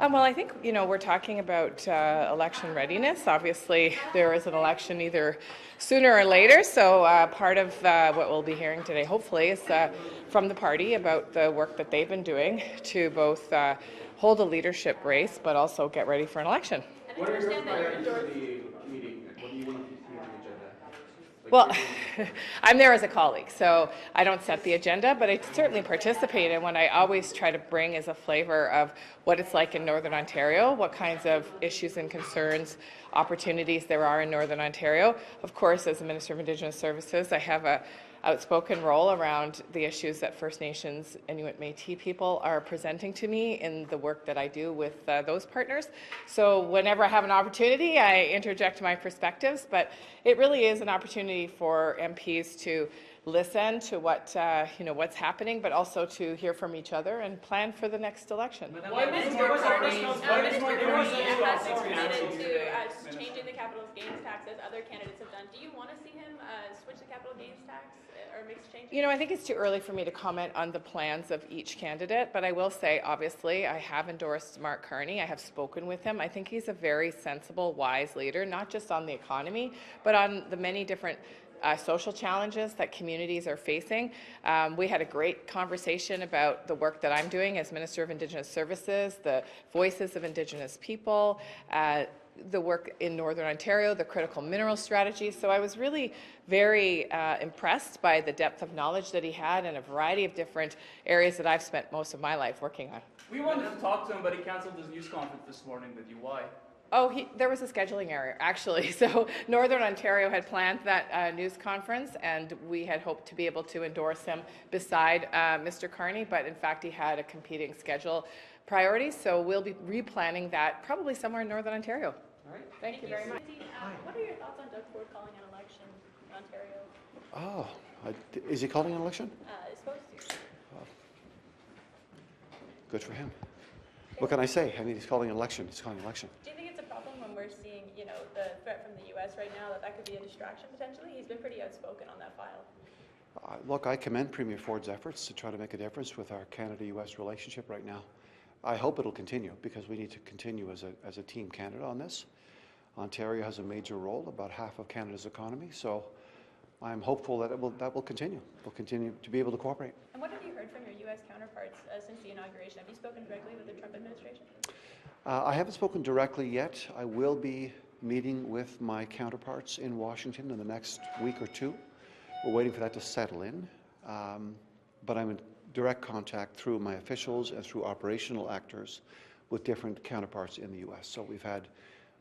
Well, I think, we're talking about election readiness. Obviously, there is an election either sooner or later, so part of what we'll be hearing today, hopefully, is from the party about the work that they've been doing to both hold a leadership race, but also get ready for an election. What are your priorities for the meeting? What do you want to see on the agenda? Well, I'm there as a colleague, so I don't set the agenda, but I certainly participate in what I always try to bring is a flavor of what it's like in Northern Ontario, what kinds of issues and concerns, opportunities there are in Northern Ontario. Of course, as the Minister of Indigenous Services, I have a outspoken role around the issues that First Nations, Inuit, Métis people are presenting to me in the work that I do with those partners. So whenever I have an opportunity, I interject my perspectives, but it really is an opportunity for MPs to listen to what what's happening, but also to hear from each other and plan for the next election. Minister has committed to changing the capital gains tax as other candidates have done. Do you want to see him switch the capital gains tax or make changes? I think it's too early for me to comment on the plans of each candidate, but I will say, obviously, I have endorsed Mark Carney. I have spoken with him. I think he's a very sensible, wise leader, not just on the economy, but on the many different social challenges that communities are facing. We had a great conversation about the work that I'm doing as Minister of Indigenous Services, the voices of Indigenous people, the work in Northern Ontario, the critical mineral strategy. So I was really very impressed by the depth of knowledge that he had in a variety of different areas that I've spent most of my life working on. We wanted to talk to him, but he cancelled his news conference this morning with you. Why? Oh, there was a scheduling error, actually. So Northern Ontario had planned that news conference, and we had hoped to be able to endorse him beside Mr. Carney, but in fact he had a competing schedule priority, so we'll be replanning that probably somewhere in Northern Ontario. All right. Thank you very much. What are your thoughts on Doug Ford calling an election in Ontario? Is he calling an election? Is supposed to. Good for him. What can I say? I mean, he's calling an election. He's calling an election. Do you think it's a problem when we're seeing, the threat from the U.S. right now, that could be a distraction potentially? He's been pretty outspoken on that file. Look, I commend Premier Ford's efforts to try to make a difference with our Canada-U.S. relationship right now. I hope it'll continue because we need to continue as a Team Canada on this. Ontario has a major role, about half of Canada's economy, so I'm hopeful that that will continue. We'll continue to be able to cooperate. And what have you heard from your U.S. counterparts since the inauguration? Have you spoken directly with the Trump administration? I haven't spoken directly yet. I will be meeting with my counterparts in Washington in the next week or two. We're waiting for that to settle in, but I'm in direct contact through my officials and through operational actors with different counterparts in the U.S. So we've had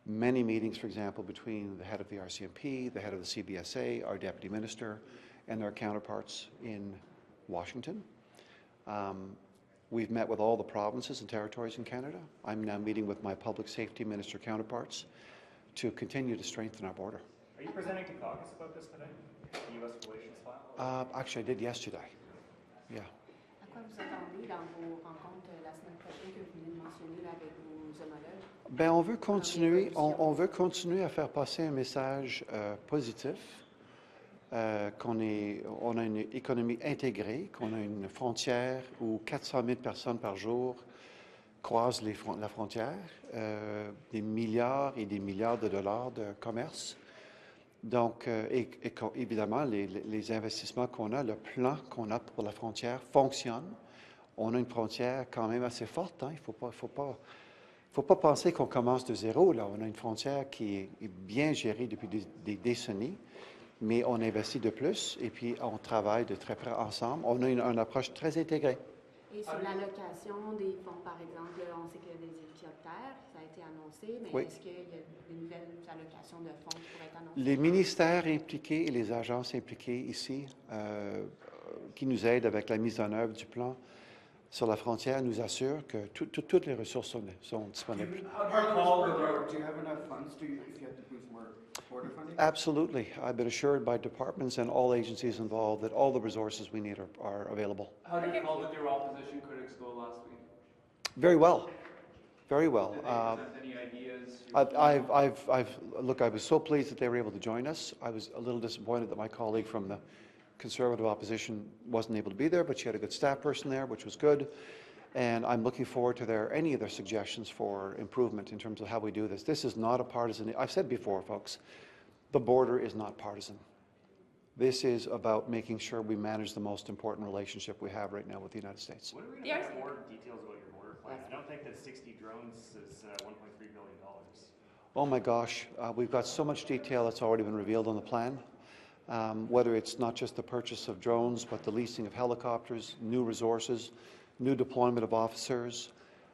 many meetings, for example, between the head of the RCMP, the head of the CBSA, our deputy minister, and their counterparts in Washington. We've met with all the provinces and territories in Canada. I'm now meeting with my public safety minister counterparts to continue to strengthen our border. Are you presenting to caucus about this today? The U.S. relations file? Actually, I did yesterday. Yeah. À quoi vous attendez dans vos rencontres la semaine prochaine que vous venez de mentionner avec vos homologues? Ben, on veut continuer à faire passer un message positif, qu'on a une économie intégrée, qu'on a une frontière où 400 000 personnes par jour croisent la frontière, des milliards et des milliards de dollars de commerce. Donc, évidemment, les investissements qu'on a, le plan qu'on a pour la frontière fonctionne. On a une frontière quand même assez forte. Hein? Il faut pas penser qu'on commence de zéro. Là. On a une frontière qui est bien gérée depuis des décennies, mais on investit de plus et puis on travaille de très près ensemble. On a une approche très intégrée. Et sur l'allocation des fonds, par exemple, on sait qu'il y a des hélicoptères, ça a été annoncé, mais oui. Est-ce qu'il y a de nouvelles allocations de fonds qui pourraient être annoncées? Les ministères impliqués et les agences impliquées ici, qui nous aident avec la mise en œuvre du plan sur la frontière, nous assurent que toutes les ressources sont disponibles. Do you have enough funds if you have to boost more border funding? Absolutely. I've been assured by departments and all agencies involved that all the resources we need are available. How did you call with your opposition critics go last week? Very well. Very well. Did they present any ideas? Look, I was so pleased that they were able to join us. I was a little disappointed that my colleague from the Conservative opposition wasn't able to be there, but she had a good staff person there, which was good. And I'm looking forward to any of their suggestions for improvement in terms of how we do this. This is not a partisan. I've said before, folks, the border is not partisan. This is about making sure we manage the most important relationship we have right now with the United States. When are we going to get more details about your border plan? I don't think that 60 drones is $1.3 billion. Oh my gosh, we've got so much detail that's already been revealed on the plan. Whether it's not just the purchase of drones, but the leasing of helicopters, new resources, new deployment of officers,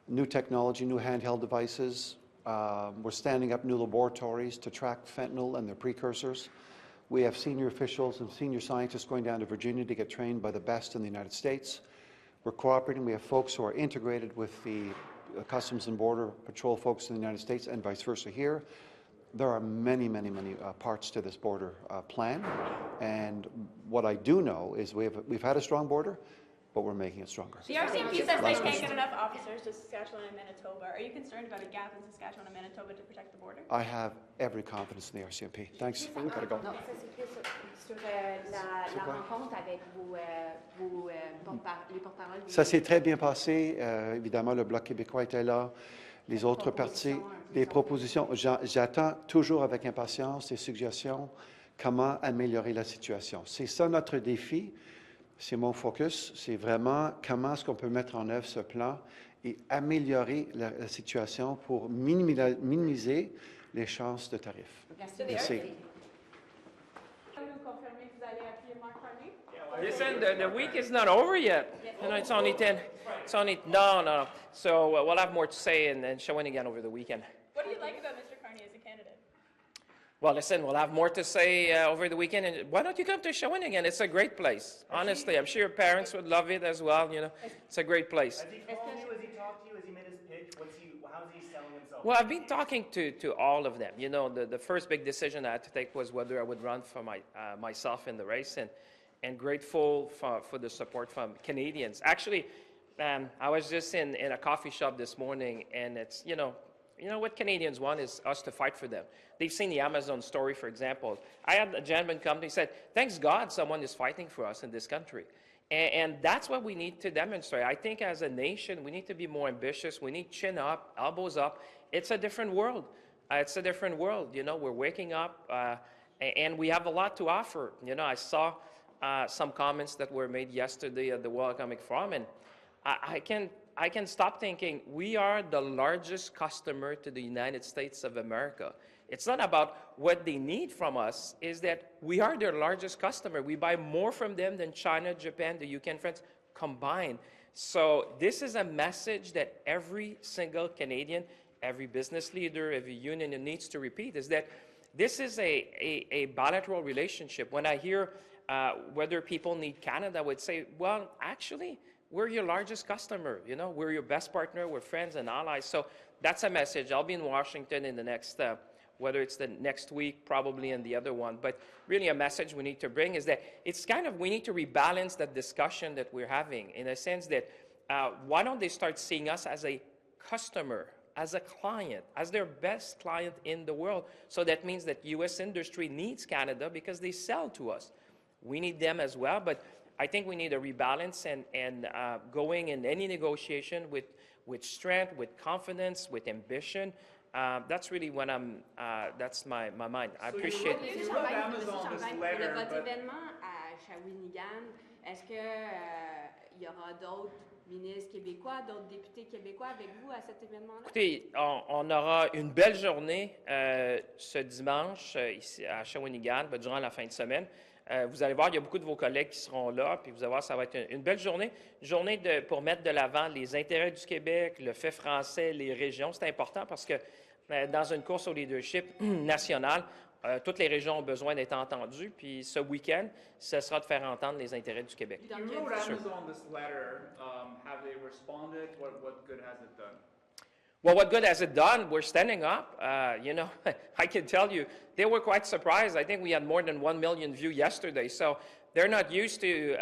new technology, new handheld devices. We're standing up new laboratories to track fentanyl and their precursors. We have senior officials and senior scientists going down to Virginia to get trained by the best in the United States. We're cooperating. We have folks who are integrated with the Customs and Border Patrol folks in the United States and vice versa here. There are many, many, many parts to this border plan. And what I do know is we've had a strong border, but we're making it stronger. The RCMP says they can't get enough officers to Saskatchewan and Manitoba. Are you concerned about a gap in Saskatchewan and Manitoba to protect the border? I have every confidence in the RCMP. Thanks. We gotta go. Non, ça c'est plus sur la rencontre avec les porte-paroles. Ça s'est très bien passé. Évidemment, le Bloc québécois était là. Les autres partis, des propositions. J'attends toujours avec impatience des suggestions comment améliorer la situation. C'est ça notre défi. C'est mon focus, c'est vraiment comment est-ce qu'on peut mettre en œuvre ce plan et améliorer la situation pour minimiser les chances de tarifs. Merci. Listen, the week is not over yet. You know, it's only 10. It's only no. So we'll have more to say in Shawinigan over the weekend. What do you like about Mr. Carney as a candidate? Well, listen, we'll have more to say over the weekend. And why don't you come to Shawinigan? It's a great place. Honestly, I'm sure your parents would love it as well. You know, it's a great place. Has he called you? Has he talked to you? Has he made his pitch? How is he selling himself? Well, I've been talking to all of them. You know, the first big decision I had to take was whether I would run for myself in the race, and grateful for the support from Canadians. Actually, I was just in a coffee shop this morning, and it's, you know what Canadians want is us to fight for them. They've seen the Amazon story, for example. I had a gentleman come to me and said, thanks God someone is fighting for us in this country. And that's what we need to demonstrate. I think as a nation, we need to be more ambitious. We need chin up, elbows up. It's a different world. It's a different world. You know, we're waking up, and we have a lot to offer. You know, I saw some comments that were made yesterday at the World Economic Forum, and I can stop thinking we are the largest customer to the United States of America. It's not about what they need from us, is that we are their largest customer. We buy more from them than China, Japan, the UK, and France combined. So this is a message that every single Canadian, every business leader, every union needs to repeat, is that this is a bilateral relationship. When I hear whether people need Canada, I would say, well, actually, we're your largest customer. You know, we're your best partner. We're friends and allies. So that's a message. I'll be in Washington in the next, whether it's the next week, probably, and the other one. But really a message we need to bring is that it's kind of, we need to rebalance that discussion that we're having in a sense that why don't they start seeing us as a customer, as a client, as their best client in the world. So that means that U.S. industry needs Canada because they sell to us. We need them as well, but I think we need a rebalance and going in any negotiation with strength, with confidence, with ambition. That's really when that's my mind. I appreciate it. Monsieur Champagne, pour votre événement à Shawinigan, est-ce que y aura d'autres ministres québécois, d'autres députés québécois avec vous à cet événement-là? Écoutez, on aura une belle journée ce dimanche ici à Shawinigan, durant la fin de semaine. Vous allez voir, il y a beaucoup de vos collègues qui seront là, puis vous allez voir, ça va être une belle journée. Journée pour mettre de l'avant les intérêts du Québec, le fait français, les régions. C'est important parce que dans une course au leadership national, toutes les régions ont besoin d'être entendues. Puis ce week-end, ce sera de faire entendre les intérêts du Québec. You wrote Amazon this letter. Have they responded? What good has it done? Well, what good has it done? We're standing up. You know, I can tell you, they were quite surprised. I think we had more than 1 million views yesterday. So they're not used to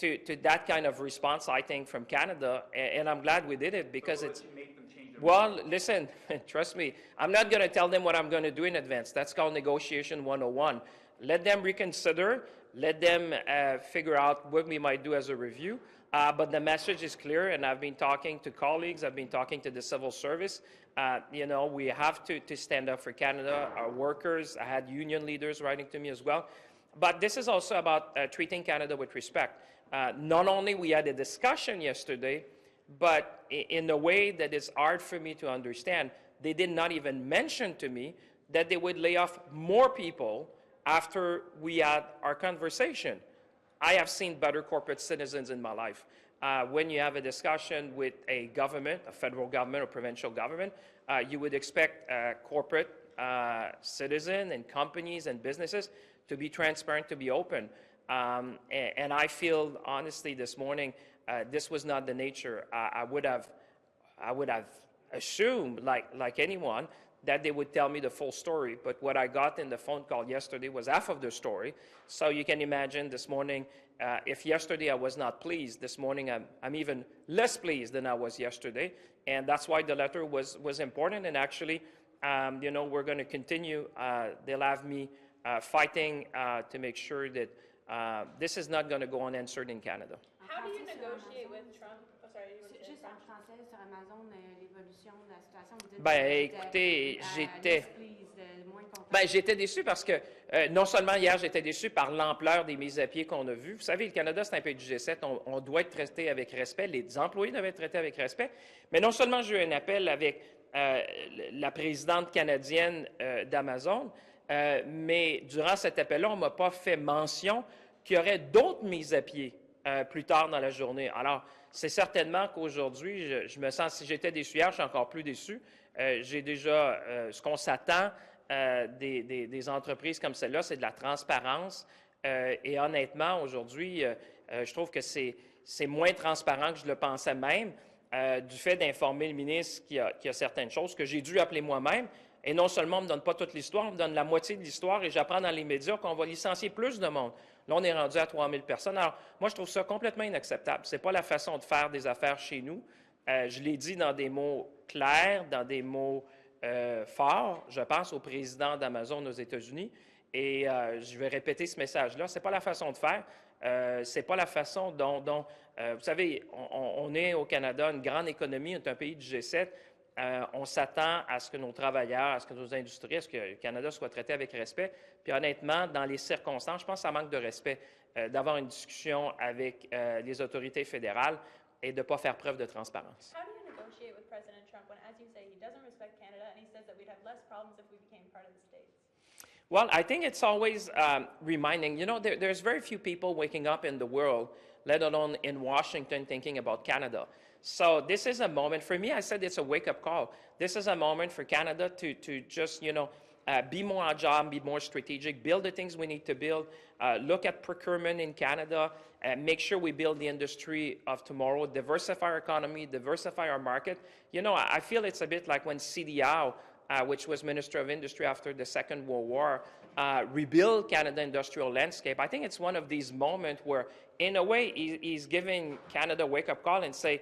that kind of response, I think, from Canada. And I'm glad we did it because it's... Well, listen, trust me, I'm not going to tell them what I'm going to do in advance. That's called negotiation 101. Let them reconsider. Let them figure out what we might do as a review. But the message is clear, and I've been talking to colleagues, I've been talking to the civil service. We have to stand up for Canada, our workers. I had union leaders writing to me as well. But this is also about treating Canada with respect. Not only we had a discussion yesterday, but in a way that is hard for me to understand, they did not even mention to me that they would lay off more people after we had our conversation. I have seen better corporate citizens in my life. When you have a discussion with a government, a federal government or provincial government, you would expect corporate citizens and companies and businesses to be transparent, to be open. And I feel, honestly, this morning, this was not the nature. I would have assumed, like anyone, that they would tell me the full story. But what I got in the phone call yesterday was half of the story. So you can imagine this morning, if yesterday I was not pleased, this morning I'm even less pleased than I was yesterday. And that's why the letter was important. And actually, we're going to continue. They'll have me fighting to make sure that this is not going to go unanswered in Canada. How do you negotiate with Trump? Oh, sorry, you were saying Juste en français, sur Amazon, l'évolution de la situation, vous dites Écoutez, j'étais déçu parce que non seulement hier, j'étais déçu par l'ampleur des mises à pied qu'on a vues. Vous savez, le Canada, c'est un pays du G7. On doit être traité avec respect. Les employés doivent être traités avec respect. Mais non seulement j'ai eu un appel avec la présidente canadienne d'Amazon, mais durant cet appel-là, on ne m'a pas fait mention qu'il y aurait d'autres mises à pied plus tard dans la journée. Alors, c'est certainement qu'aujourd'hui, je me sens, si j'étais déçu hier, je suis encore plus déçu. J'ai déjà, ce qu'on s'attend des entreprises comme celle-là, c'est de la transparence. Et honnêtement, aujourd'hui, je trouve que c'est moins transparent que je le pensais même, du fait d'informer le ministre qu'il y a certaines choses que j'ai dû appeler moi-même. Et non seulement on ne me donne pas toute l'histoire, on me donne la moitié de l'histoire et j'apprends dans les médias qu'on va licencier plus de monde. Là, on est rendu à 3000 personnes. Alors, moi, je trouve ça complètement inacceptable. Ce n'est pas la façon de faire des affaires chez nous. Je l'ai dit dans des mots clairs, dans des mots forts. Je pense au président d'Amazon aux États-Unis. Et je vais répéter ce message-là. Ce n'est pas la façon de faire. Ce n'est pas la façon dont vous savez, on est au Canada, une grande économie, on est un pays du G7. On s'attend à ce que nos travailleurs, à ce que nos industries, à ce que le Canada soit traité avec respect. Puis honnêtement, dans les circonstances, je pense que ça manque de respect d'avoir une discussion avec les autorités fédérales et de ne pas faire preuve de transparence. How do you negotiate with President Trump when, as you say, he doesn't respect Canada and he says that we'd have less problems if we became part of the States? Well, I think it's always reminding, there's very few people waking up in the world, let alone in Washington, thinking about Canada. So this is a moment, for me, I said it's a wake-up call. This is a moment for Canada to just, be more agile, be more strategic, build the things we need to build, look at procurement in Canada, make sure we build the industry of tomorrow, diversify our economy, diversify our market. I feel it's a bit like when CDAO, which was Minister of Industry after the Second World War, rebuild Canada industrial landscape. I think it's one of these moments where, in a way, he's giving Canada a wake-up call and say,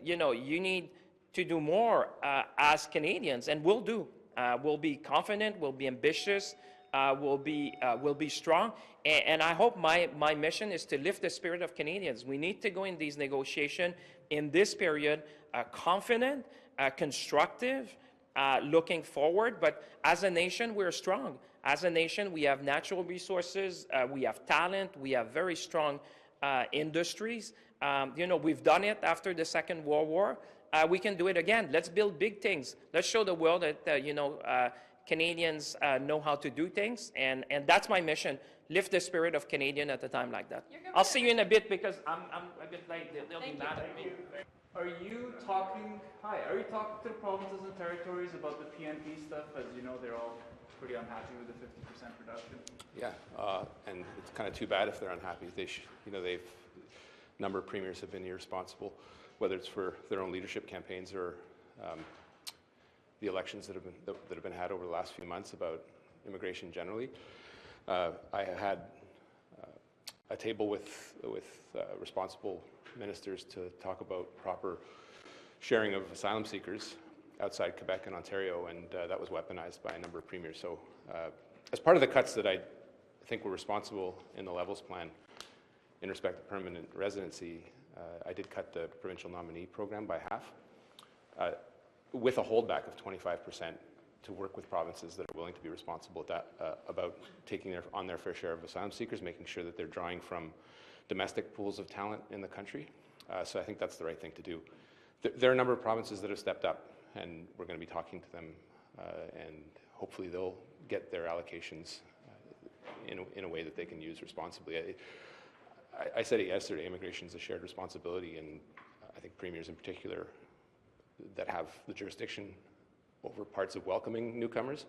you need to do more as Canadians, and we'll do. We'll be confident, we'll be ambitious, we'll be strong, and I hope my mission is to lift the spirit of Canadians. We need to go in these negotiations in this period confident, constructive, looking forward, but as a nation, we're strong. As a nation, we have natural resources, we have talent, we have very strong industries. We've done it after the Second World War. We can do it again. Let's build big things. Let's show the world that, Canadians know how to do things. And that's my mission, lift the spirit of Canadian at a time like that. I'll see you in a bit because I'm a bit late. They'll be mad at me. Are you talking to the provinces and territories about the PNP stuff? As you know, they're all pretty unhappy with the 50% reduction. Yeah, and it's kind of too bad if they're unhappy. They've a number of premiers have been irresponsible, whether it's for their own leadership campaigns or the elections that have been had over the last few months about immigration generally. I had a table with responsible ministers to talk about proper sharing of asylum seekers outside Quebec and Ontario, and that was weaponized by a number of premiers. So as part of the cuts that I think were responsible in the Levels plan in respect to permanent residency, I did cut the provincial nominee program by half, with a holdback of 25% to work with provinces that are willing to be responsible about taking on their fair share of asylum seekers, making sure that they're drawing from domestic pools of talent in the country. So I think that's the right thing to do. There are a number of provinces that have stepped up, and we're going to be talking to them, and hopefully they'll get their allocations in a way that they can use responsibly. I said it yesterday, immigration is a shared responsibility, and I think premiers in particular that have the jurisdiction over parts of welcoming newcomers,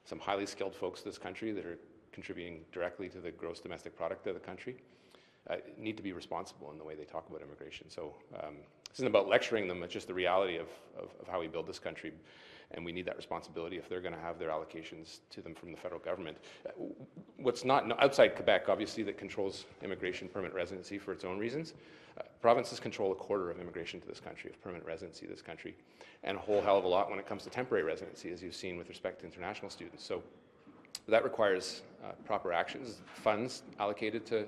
some highly skilled folks in this country that are contributing directly to the gross domestic product of the country, need to be responsible in the way they talk about immigration. So this isn't about lecturing them, it's just the reality of how we build this country, and we need that responsibility if they're going to have their allocations to them from the federal government. What's not outside Quebec, obviously, that controls immigration permanent residency for its own reasons. Provinces control a quarter of immigration to this country, of permanent residency to this country, and a whole hell of a lot when it comes to temporary residency, as you've seen with respect to international students. So that requires proper actions, funds allocated to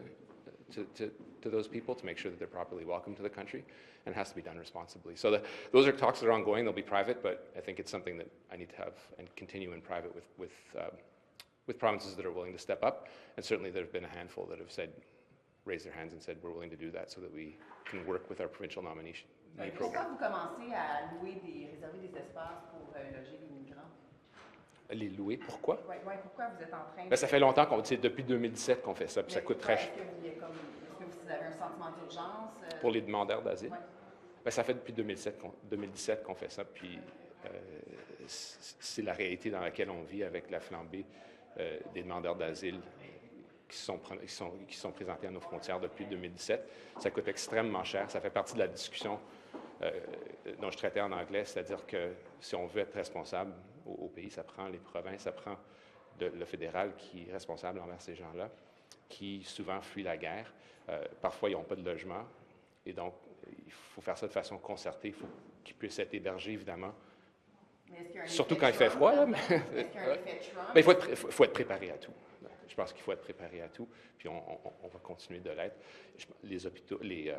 those people to make sure that they're properly welcomed to the country, and it has to be done responsibly. So those are talks that are ongoing. They'll be private, but I think it's something that I need to have and continue in private with provinces that are willing to step up, and certainly there have been a handful that have raised their hands and said we're willing to do that so that we can work with our provincial nominee program. Pourquoi vous commencez à réserver des espaces pour loger les migrants? Les louer, pourquoi? Oui, pourquoi vous êtes en train de... Ben, ça fait longtemps, c'est depuis 2017 qu'on fait ça, puis ça coûte très cher. Est-ce que vous avez un sentiment d'urgence? Pour les demandeurs d'asile? Oui. Ben, ça fait depuis 2017 qu'on fait ça, puis c'est la réalité dans laquelle on vit avec la flambée des demandeurs d'asile qui sont présentés à nos frontières depuis 2017. Ça coûte extrêmement cher. Ça fait partie de la discussion dont je traitais en anglais, c'est-à-dire que si on veut être responsable au pays, ça prend les provinces, ça prend le fédéral qui est responsable envers ces gens-là, qui souvent fuient la guerre. Parfois, ils n'ont pas de logement. Et donc, il faut faire ça de façon concertée. Il faut qu'ils puissent être hébergés, évidemment. Surtout quand il fait froid. Là, mais il faut être préparé à tout. Je pense qu'il faut être préparé à tout, puis on va continuer de l'être. Les hôpitaux, les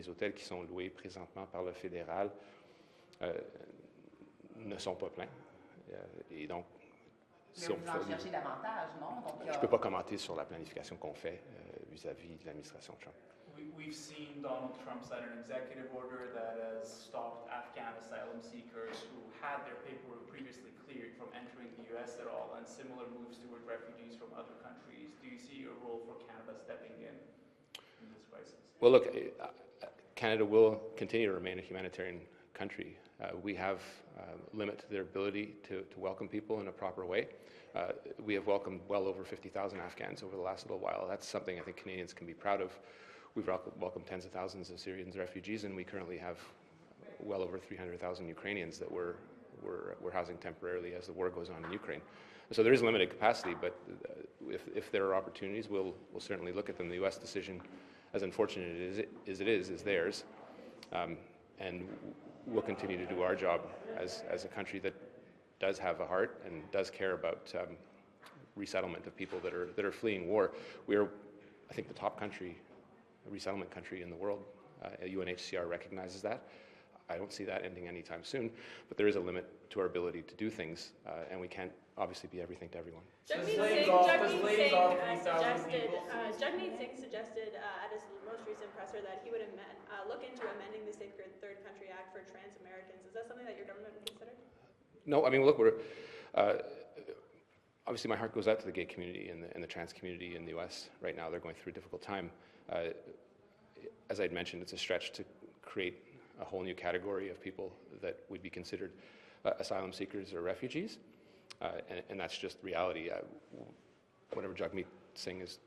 hôtels qui sont loués présentement par le fédéral ne sont pas pleins. Et donc, si on en cherchez davantage, non? Donc, je ne peux pas commenter sur la planification qu'on fait vis-à-vis de l'administration Trump. We've seen Donald Trump sign an executive order that has stopped Afghan asylum seekers who had their paperwork previously cleared from entering the U.S. at all, and similar moves toward refugees from other countries. Do you see a role for Canada stepping in this crisis? Well, look, Canada will continue to remain a humanitarian country. We have limit to their ability to welcome people in a proper way. We have welcomed well over 50,000 Afghans over the last little while. That's something I think Canadians can be proud of. We've welcomed tens of thousands of Syrian refugees, and we currently have well over 300,000 Ukrainians that we're housing temporarily as the war goes on in Ukraine. So there is limited capacity, but if there are opportunities, we'll certainly look at them. The U.S. decision, as unfortunate as it is theirs, and we'll continue to do our job as a country that does have a heart and does care about resettlement of people that are fleeing war. We are, I think, the top resettlement country in the world. UNHCR recognizes that. I don't see that ending anytime soon, but there is a limit to our ability to do things, and we can't obviously be everything to everyone. Jagmeet Singh suggested at his most recent presser that he would look into amending the Safeguard Third Country Act for trans Americans. Is that something that your government would consider? No, I mean, look, obviously my heart goes out to the gay community and the trans community in the U.S. right now. They're going through a difficult time. As I'd mentioned, it's a stretch to create a whole new category of people that would be considered asylum seekers or refugees, and that's just reality. Whatever Jagmeet Singh is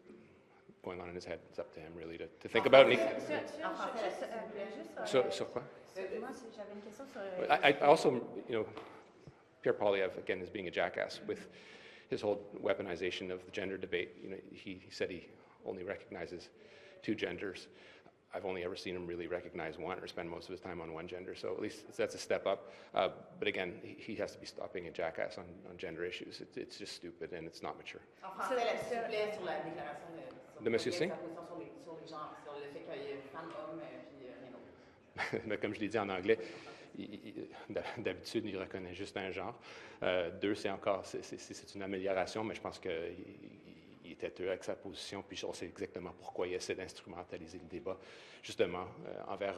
going on in his head, it's up to him really to think about. Sur quoi? I also, Pierre Poilievre, again, is being a jackass with his whole weaponization of the gender debate. He said he only recognizes two genders. I've only ever seen him really recognize one or spend most of his time on one gender, so at least that's a step up. But again, he has to be stopping a jackass on gender issues. It's just stupid and it's not mature. De Monsieur Singh? sur les genres, sur le fait qu'il y a femme, homme, puis rien d'autre. Mais comme je l'ai dit en anglais, d'habitude, il reconnaît juste un genre. Deux, c'est une amélioration, mais je pense qu'il était têteux avec sa position, puis on sait exactement pourquoi il essaie d'instrumentaliser le débat, justement, envers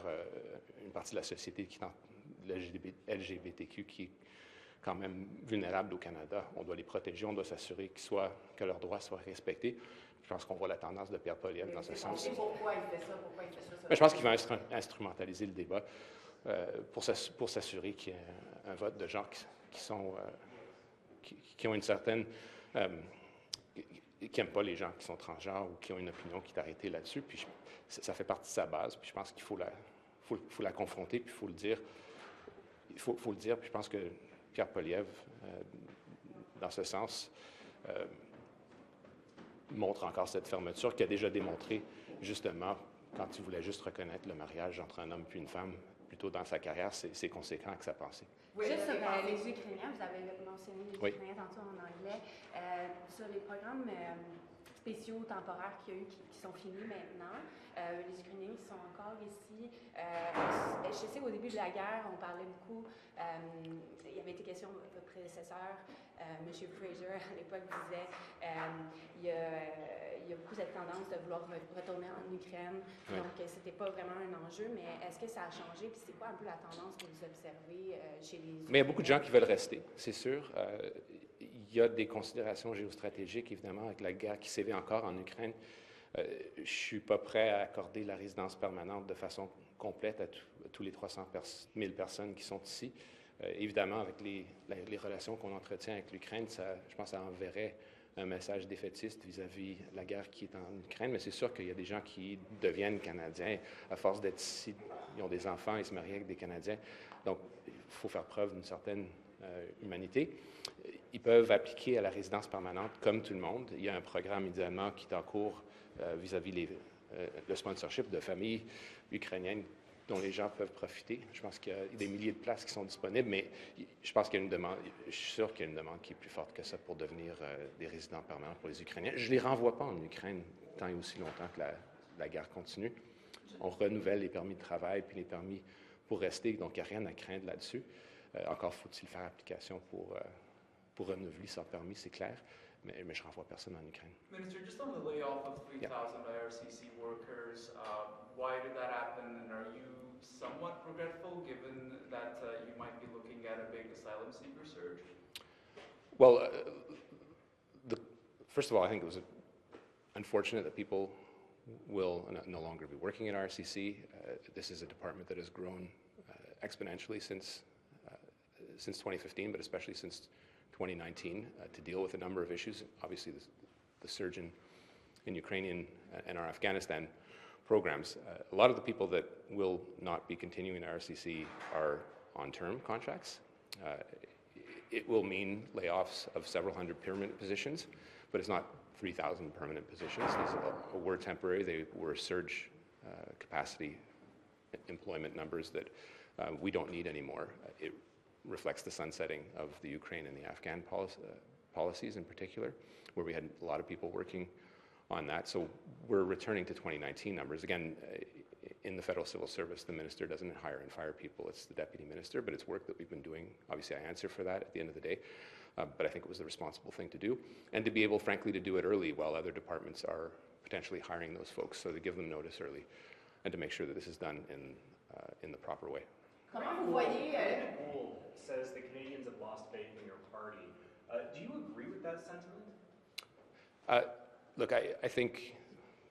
une partie de la société qui LGBTQ qui est quand même vulnérable au Canada. On doit les protéger, on doit s'assurer que leurs droits soient respectés. Je pense qu'on voit la tendance de Pierre Poilievre dans ce sens. Pourquoi il fait ça? Mais je pense qu'il va instrumentaliser le débat pour s'assurer qu'il y ait un vote de gens qui ont une certaine... qui n'aiment pas les gens qui sont transgenres ou qui ont une opinion qui est arrêtée là-dessus. Puis ça fait partie de sa base. Puis je pense qu'il faut la confronter, puis il faut le dire. Il faut le dire, puis je pense que Pierre Poilievre, dans ce sens, montre encore cette fermeture qu'il a déjà démontré, justement, quand il voulait juste reconnaître le mariage entre un homme puis une femme, plutôt dans sa carrière, c'est conséquent avec sa pensée. Oui, juste sur les Ukrainiens, vous avez mentionné les Ukrainiens tantôt en anglais, sur les programmes spéciaux temporaires qu'il y a eu qui sont finis maintenant, les Ukrainiens qui sont encore ici. Je sais qu'au début de la guerre, on parlait beaucoup, il y avait été question, votre prédécesseur, M. Fraser, à l'époque, disait il y a beaucoup cette tendance de vouloir retourner en Ukraine, donc c'était pas vraiment un enjeu, mais est-ce que ça a changé, puis c'est quoi un peu la tendance que vous observez chez les Ukrainiens? Mais il y a beaucoup de gens qui veulent rester, c'est sûr. Il y a des considérations géostratégiques, évidemment, avec la guerre qui sévit encore en Ukraine. Je ne suis pas prêt à accorder la résidence permanente de façon complète à tous les 300 000 personnes qui sont ici. Évidemment, avec les relations qu'on entretient avec l'Ukraine, je pense que ça enverrait un message défaitiste vis-à-vis de la guerre qui est en Ukraine, mais c'est sûr qu'il y a des gens qui deviennent Canadiens à force d'être ici. Ils ont des enfants, ils se marient avec des Canadiens. Donc, il faut faire preuve d'une certaine humanité. Ils peuvent appliquer à la résidence permanente comme tout le monde. Il y a un programme idéalement qui est en cours vis-à-vis le sponsorship de familles ukrainiennes dont les gens peuvent profiter. Je pense qu'il y a des milliers de places qui sont disponibles, mais je pense qu'il y a une demande, je suis sûr qu'il y a une demande qui est plus forte que ça pour devenir des résidents permanents pour les Ukrainiens. Je ne les renvoie pas en Ukraine tant et aussi longtemps que la guerre continue. On renouvelle les permis de travail puis les permis pour rester, donc il n'y a rien à craindre là-dessus. Encore faut-il faire application pour renouveler son permis, c'est clair, mais je ne renvoie personne en Ukraine. Minister, just on the layoff of 3,000 IRCC workers, why did that happen, and are you somewhat regretful given that you might be looking at a big asylum seeker surge? Well, first of all, I think it was unfortunate that people will no longer be working at RCC. This is a department that has grown exponentially since 2015, but especially since 2019, to deal with a number of issues. Obviously, the surge in Ukrainian and our Afghanistan programs. A lot of the people that will not be continuing at RCC are on term contracts. It will mean layoffs of several hundred permanent positions, but it's not 3,000 permanent positions. These were temporary. They were surge capacity employment numbers that we don't need anymore. It reflects the sunsetting of the Ukraine and the Afghan policies in particular, where we had a lot of people working on that. So we're returning to 2019 numbers. Again, in the federal civil service, the minister doesn't hire and fire people. It's the deputy minister, but it's work that we've been doing. Obviously, I answer for that at the end of the day, but I think it was the responsible thing to do, and to be able, frankly, to do it early while other departments are potentially hiring those folks, so to give them notice early, and to make sure that this is done in the proper way. Comment vous voyez... says the Canadians have lost faith in your party. Do you agree with that sentiment? Look, I think,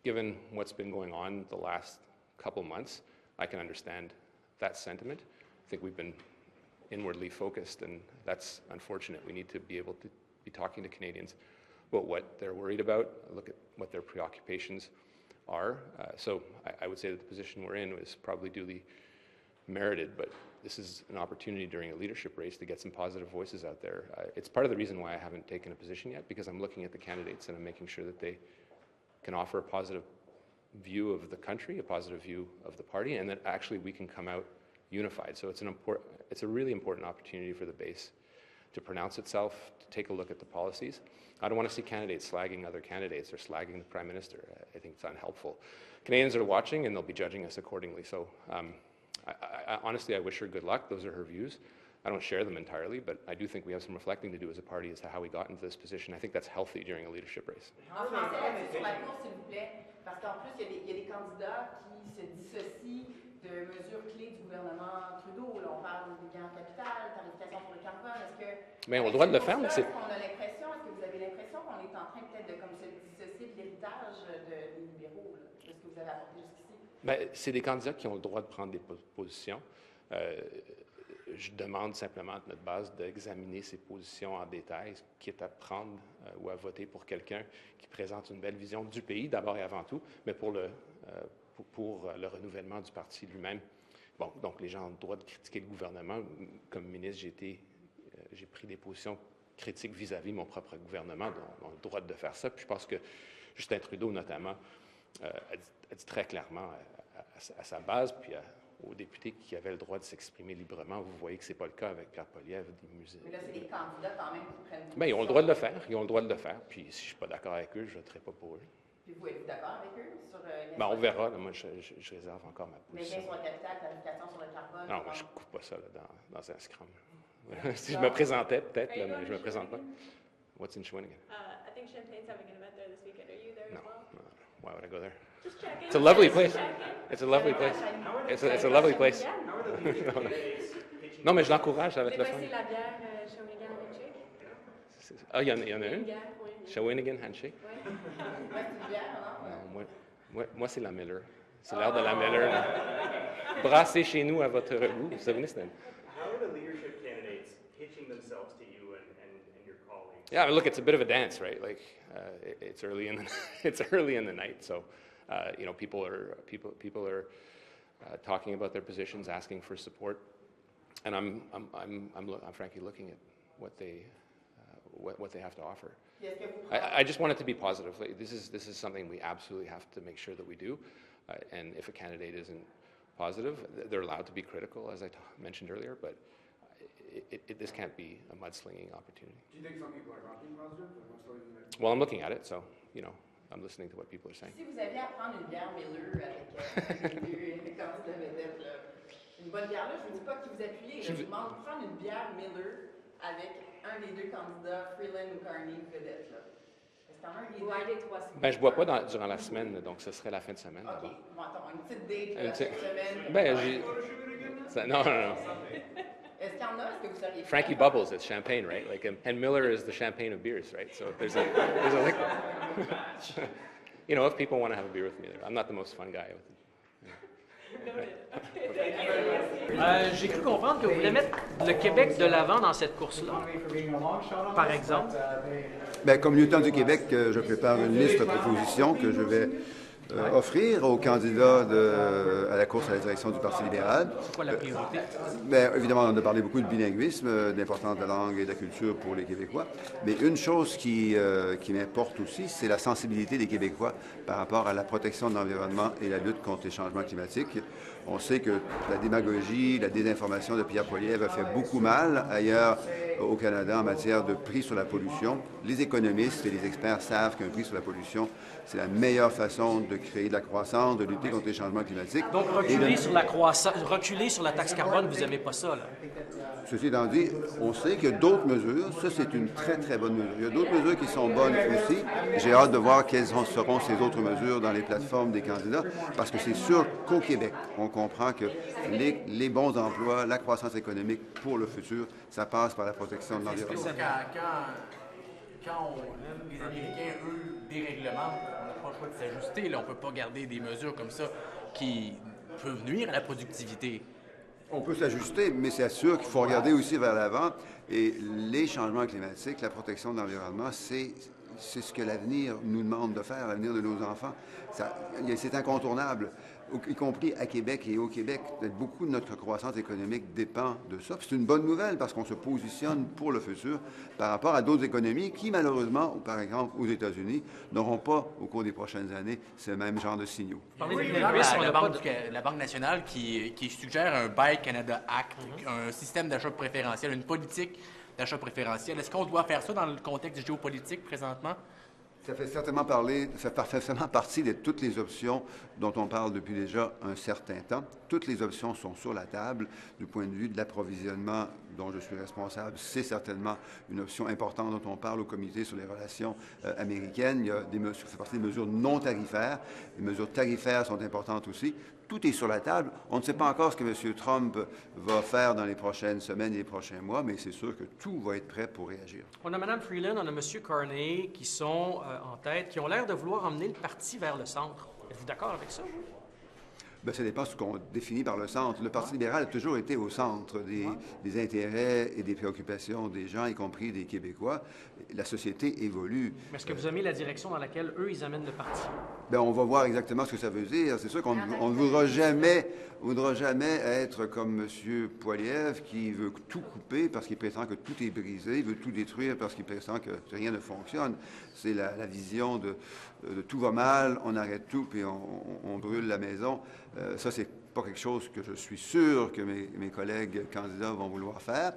given what's been going on the last couple months, I can understand that sentiment. I think we've been inwardly focused, and that's unfortunate. We need to be able to be talking to Canadians about what they're worried about, look at what their preoccupations are. So I would say that the position we're in was probably duly merited, but this is an opportunity during a leadership race to get some positive voices out there. It's part of the reason why I haven't taken a position yet, because I'm looking at the candidates and I'm making sure that they can offer a positive view of the country, a positive view of the party, and that actually we can come out unified. So it's a really important opportunity for the base to pronounce itself, to take a look at the policies. I don't want to see candidates slagging other candidates or slagging the Prime Minister. I think it's unhelpful. Canadians are watching, and they'll be judging us accordingly. So honestly, I wish her good luck. Those are her views. I don't share them entirely, but I do think we have some reflecting to do as a party as to how we got into this position. I think that's healthy during a leadership race. En français, là-dessus, sur la course, s'il vous plaît, parce qu'en plus, il y a des candidats qui se dissocient de mesures clés du gouvernement Trudeau. Là, on parle des gains en capital, tarification sur le carbone. Est-ce que... Mais on a le droit de le faire, mais c'est... Est-ce que vous avez l'impression qu'on est en train peut-être de comme, se dissocier de l'héritage des libéraux, là, de ce que vous avez apporté jusqu'ici? Ben, c'est des candidats qui ont le droit de prendre des positions. Je demande simplement à notre base d'examiner ces positions en détail, quitte à prendre ou à voter pour quelqu'un qui présente une belle vision du pays, d'abord et avant tout, mais pour le renouvellement du parti lui-même. Bon, donc les gens ont le droit de critiquer le gouvernement. Comme ministre, j'ai pris des positions critiques vis-à-vis de mon propre gouvernement, donc on a le droit de faire ça. Puis je pense que Justin Trudeau, notamment, a dit très clairement à sa base, puis aux députés qui avaient le droit de s'exprimer librement. Vous voyez que ce n'est pas le cas avec Pierre Poilievre, des musées. Mais là, c'est des candidats quand même qui prennent... Bien, ils ont le droit de le faire. Ils ont le droit de le faire. Puis si je ne suis pas d'accord avec eux, je ne voterai pas pour eux. Puis vous, êtes-vous d'accord avec eux sur... Ben, on verra. Là, moi, je réserve encore ma mais position. gain sur le capital, tarification sur le carbone... Non, moi, je ne coupe pas ça là, dans un scrum. Si je me présentais, peut-être, là, mais je ne me présente pas. What's in Shawinigan? I think Champagne's having an event there this weekend. Are you there as well? No. Why would I go there? Just checking. It's a lovely place. It's a lovely place. It's a lovely place. Non, mais je l'encourage, ça va être le fun. C'est la bière Shawinigan Handshake? Ah, il y en a une? Bière, oui. Shawinigan Handshake? Ouais, c'est une bière, non? Moi c'est la Miller. C'est l'heure de la Miller. Brassez chez nous à votre goût. Vous savez, c'est How are the leadership candidates pitching themselves to you and your colleagues? Yeah, I mean, look, it's a bit of a dance, right? Like, it's early in the night, so you know, people are talking about their positions, asking for support, and I'm frankly looking at what they have to offer. I just want it to be positive. Like, this is something we absolutely have to make sure that we do, and if a candidate isn't positive, they're allowed to be critical, as I mentioned earlier, but this can't be a mudslinging opportunity. Do you think some people are not being positive? Well, I'm looking at it, so, you know, I'm listening to what people are saying. Si vous aviez à prendre une bière Miller avec les candidats vedettes, là, une bonne bière, là, je ne vous dis pas que vous appuyez, je vous demande de prendre une bière Miller avec un des deux candidats, Freeland ou Carney, vedette, là. Est-ce qu'il y en a un des deux? Ouais, des trois. Ben, je ne bois pas durant la semaine, donc ce serait la fin de semaine. OK, bon, attends, une petite date Une la petite- semaine. Ben, non. Est-ce qu'il y en a? Est-ce que vous seriez Frankie Bubbles, it's champagne, right? Like, and Miller is the champagne of beers, right? So there's a liquid. You know, if people want to have a beer with me, I'm not the most fun guy with it. J'ai cru comprendre que vous voulez mettre le Québec de l'avant dans cette course-là, par exemple. Bien, comme lieutenant du Québec, je prépare une liste de propositions que je vais offrir aux candidats à la course à la direction du Parti libéral. C'est quoi la priorité? Bien, évidemment, on a parlé beaucoup de bilinguisme, d'importance de la langue et de la culture pour les Québécois. Mais une chose qui m'importe aussi, c'est la sensibilité des Québécois par rapport à la protection de l'environnement et la lutte contre les changements climatiques. On sait que la démagogie, la désinformation de Pierre Poilievre a fait beaucoup mal ailleurs au Canada en matière de prix sur la pollution. Les économistes et les experts savent qu'un prix sur la pollution, c'est la meilleure façon de créer de la croissance, de lutter contre les changements climatiques. Donc, reculer sur la croissance, reculer sur la taxe carbone, vous n'aimez pas ça, là? Ceci étant dit, on sait qu'il y a d'autres mesures. Ça, c'est une très, très bonne mesure. Il y a d'autres mesures qui sont bonnes aussi. J'ai hâte de voir quelles seront ces autres mesures dans les plateformes des candidats, parce que c'est sûr qu'au Québec, on comprend que les bons emplois, la croissance économique pour le futur, ça passe par la protection de l'environnement. Quand les Américains, eux, déréglementent, on n'a pas le choix de s'ajuster. Là, on ne peut pas garder des mesures comme ça qui peuvent nuire à la productivité. On peut s'ajuster, mais c'est sûr qu'il faut regarder aussi vers l'avant. Et les changements climatiques, la protection de l'environnement, c'est ce que l'avenir nous demande de faire, l'avenir de nos enfants. C'est incontournable, y compris à Québec et au Québec. Beaucoup de notre croissance économique dépend de ça. C'est une bonne nouvelle parce qu'on se positionne pour le futur par rapport à d'autres économies qui, malheureusement, par exemple aux États-Unis, n'auront pas, au cours des prochaines années, ce même genre de signaux. La Banque nationale qui suggère un Buy Canada Act, un système d'achat préférentiel, une politique d'achat préférentiel. Est-ce qu'on doit faire ça dans le contexte géopolitique présentement? Ça fait certainement partie de toutes les options dont on parle depuis déjà un certain temps. Toutes les options sont sur la table du point de vue de l'approvisionnement dont je suis responsable. C'est certainement une option importante dont on parle au comité sur les relations américaines. Il y a des mesures, ça fait partie des mesures non tarifaires. Les mesures tarifaires sont importantes aussi. Tout est sur la table. On ne sait pas encore ce que M. Trump va faire dans les prochaines semaines et les prochains mois, mais c'est sûr que tout va être prêt pour réagir. On a Mme Freeland, on a M. Carney qui sont en tête, qui ont l'air de vouloir emmener le parti vers le centre. Êtes-vous d'accord avec ça, vous? Bien, ça dépend de ce qu'on définit par le centre. Le Parti libéral a toujours été au centre des intérêts et des préoccupations des gens, y compris des Québécois. La société évolue. Mais est-ce que vous aimez la direction dans laquelle eux, ils amènent le parti? Bien, on va voir exactement ce que ça veut dire. C'est sûr qu'on ne voudra jamais être comme M. Poilievre qui veut tout couper parce qu'il prétend que tout est brisé, il veut tout détruire parce qu'il prétend que rien ne fonctionne. C'est la vision de tout va mal, on arrête tout puis on brûle la maison. Ça, c'est pas quelque chose que je suis sûr que mes collègues candidats vont vouloir faire.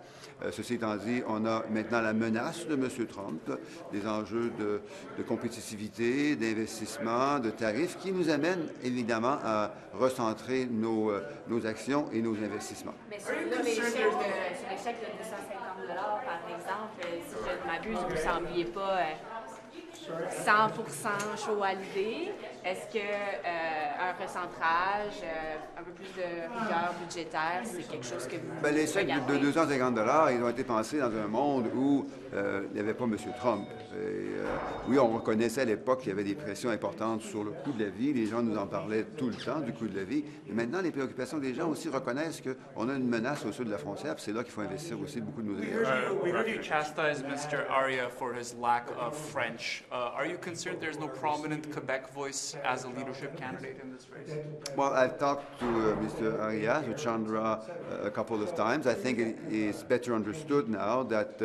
Ceci étant dit, on a maintenant la menace de M. Trump, des enjeux de compétitivité, d'investissement, de tarifs, qui nous amènent évidemment à recentrer nos actions et nos investissements. Mais sur les chèques de 250 $, par exemple, si je ne m'abuse, vous ne sembliez pas 100% chaud à l'idée. Est-ce qu'un recentrage, un peu plus de rigueur budgétaire, c'est quelque chose que vous Les chèques de 250 $, ils ont été pensés dans un monde où il n'y avait pas M. Trump. Oui, on reconnaissait à l'époque qu'il y avait des pressions importantes sur le coût de la vie. Les gens nous en parlaient tout le temps du coût de la vie. Mais maintenant, les préoccupations des gens aussi reconnaissent qu'on a une menace au sud de la frontière. C'est là qu'il faut investir aussi beaucoup de nos énergies. We heard you chastise Mr. Arya for his lack of French. Are you concerned there's no prominent Quebec voice as a leadership candidate in this race? Well, I've talked to Mr. Arias, to Chandra, a couple of times. I think it is better understood now that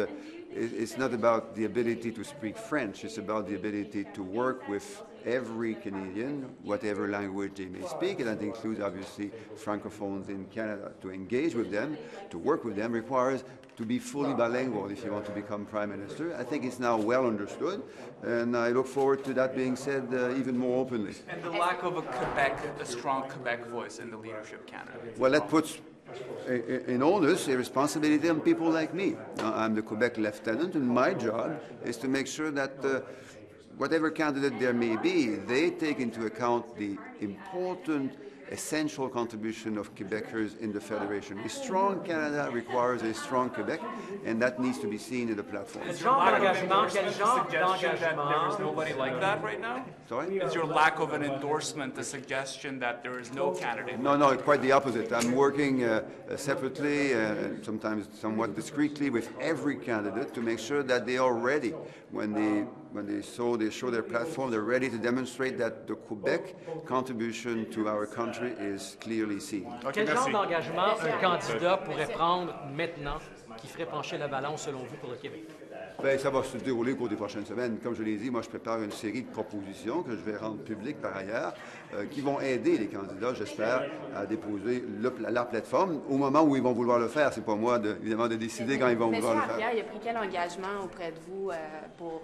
it's not about the ability to speak French. It's about the ability to work with every Canadian, whatever language they may speak, and that includes obviously francophones in Canada. To engage with them, to work with them, requires to be fully bilingual if you want to become Prime Minister. I think it's now well understood, and I look forward to that being said even more openly. And the lack of a strong Quebec voice in the leadership candidate. Well, that puts in onus a responsibility on people like me. I'm the Quebec lieutenant, and my job is to make sure that whatever candidate there may be, they take into account the important, essential contribution of Quebecers in the Federation. A strong Canada requires a strong Quebec, and that needs to be seen in the platform. Is your lack of endorsement a suggestion that there is nobody like that right now? Sorry? Is your lack of an endorsement a suggestion that there is no candidate? No, quite the opposite. I'm working separately, sometimes somewhat discreetly, with every candidate to make sure that they are ready when they show their platform. They're ready to demonstrate that the Quebec contribution to our country is clearly seen. Quel genre d'engagement un candidat pourrait prendre maintenant qui ferait pencher la balance selon vous pour le Québec? Bien, ça va se dérouler au cours des prochaines semaines. Comme je l'ai dit, moi, je prépare une série de propositions que je vais rendre publiques par ailleurs, qui vont aider les candidats, j'espère, à déposer la plateforme au moment où ils vont vouloir le faire. C'est pas moi, évidemment, de décider quand ils vont vouloir le faire. Monsieur Arya, il a pris quel engagement auprès de vous pour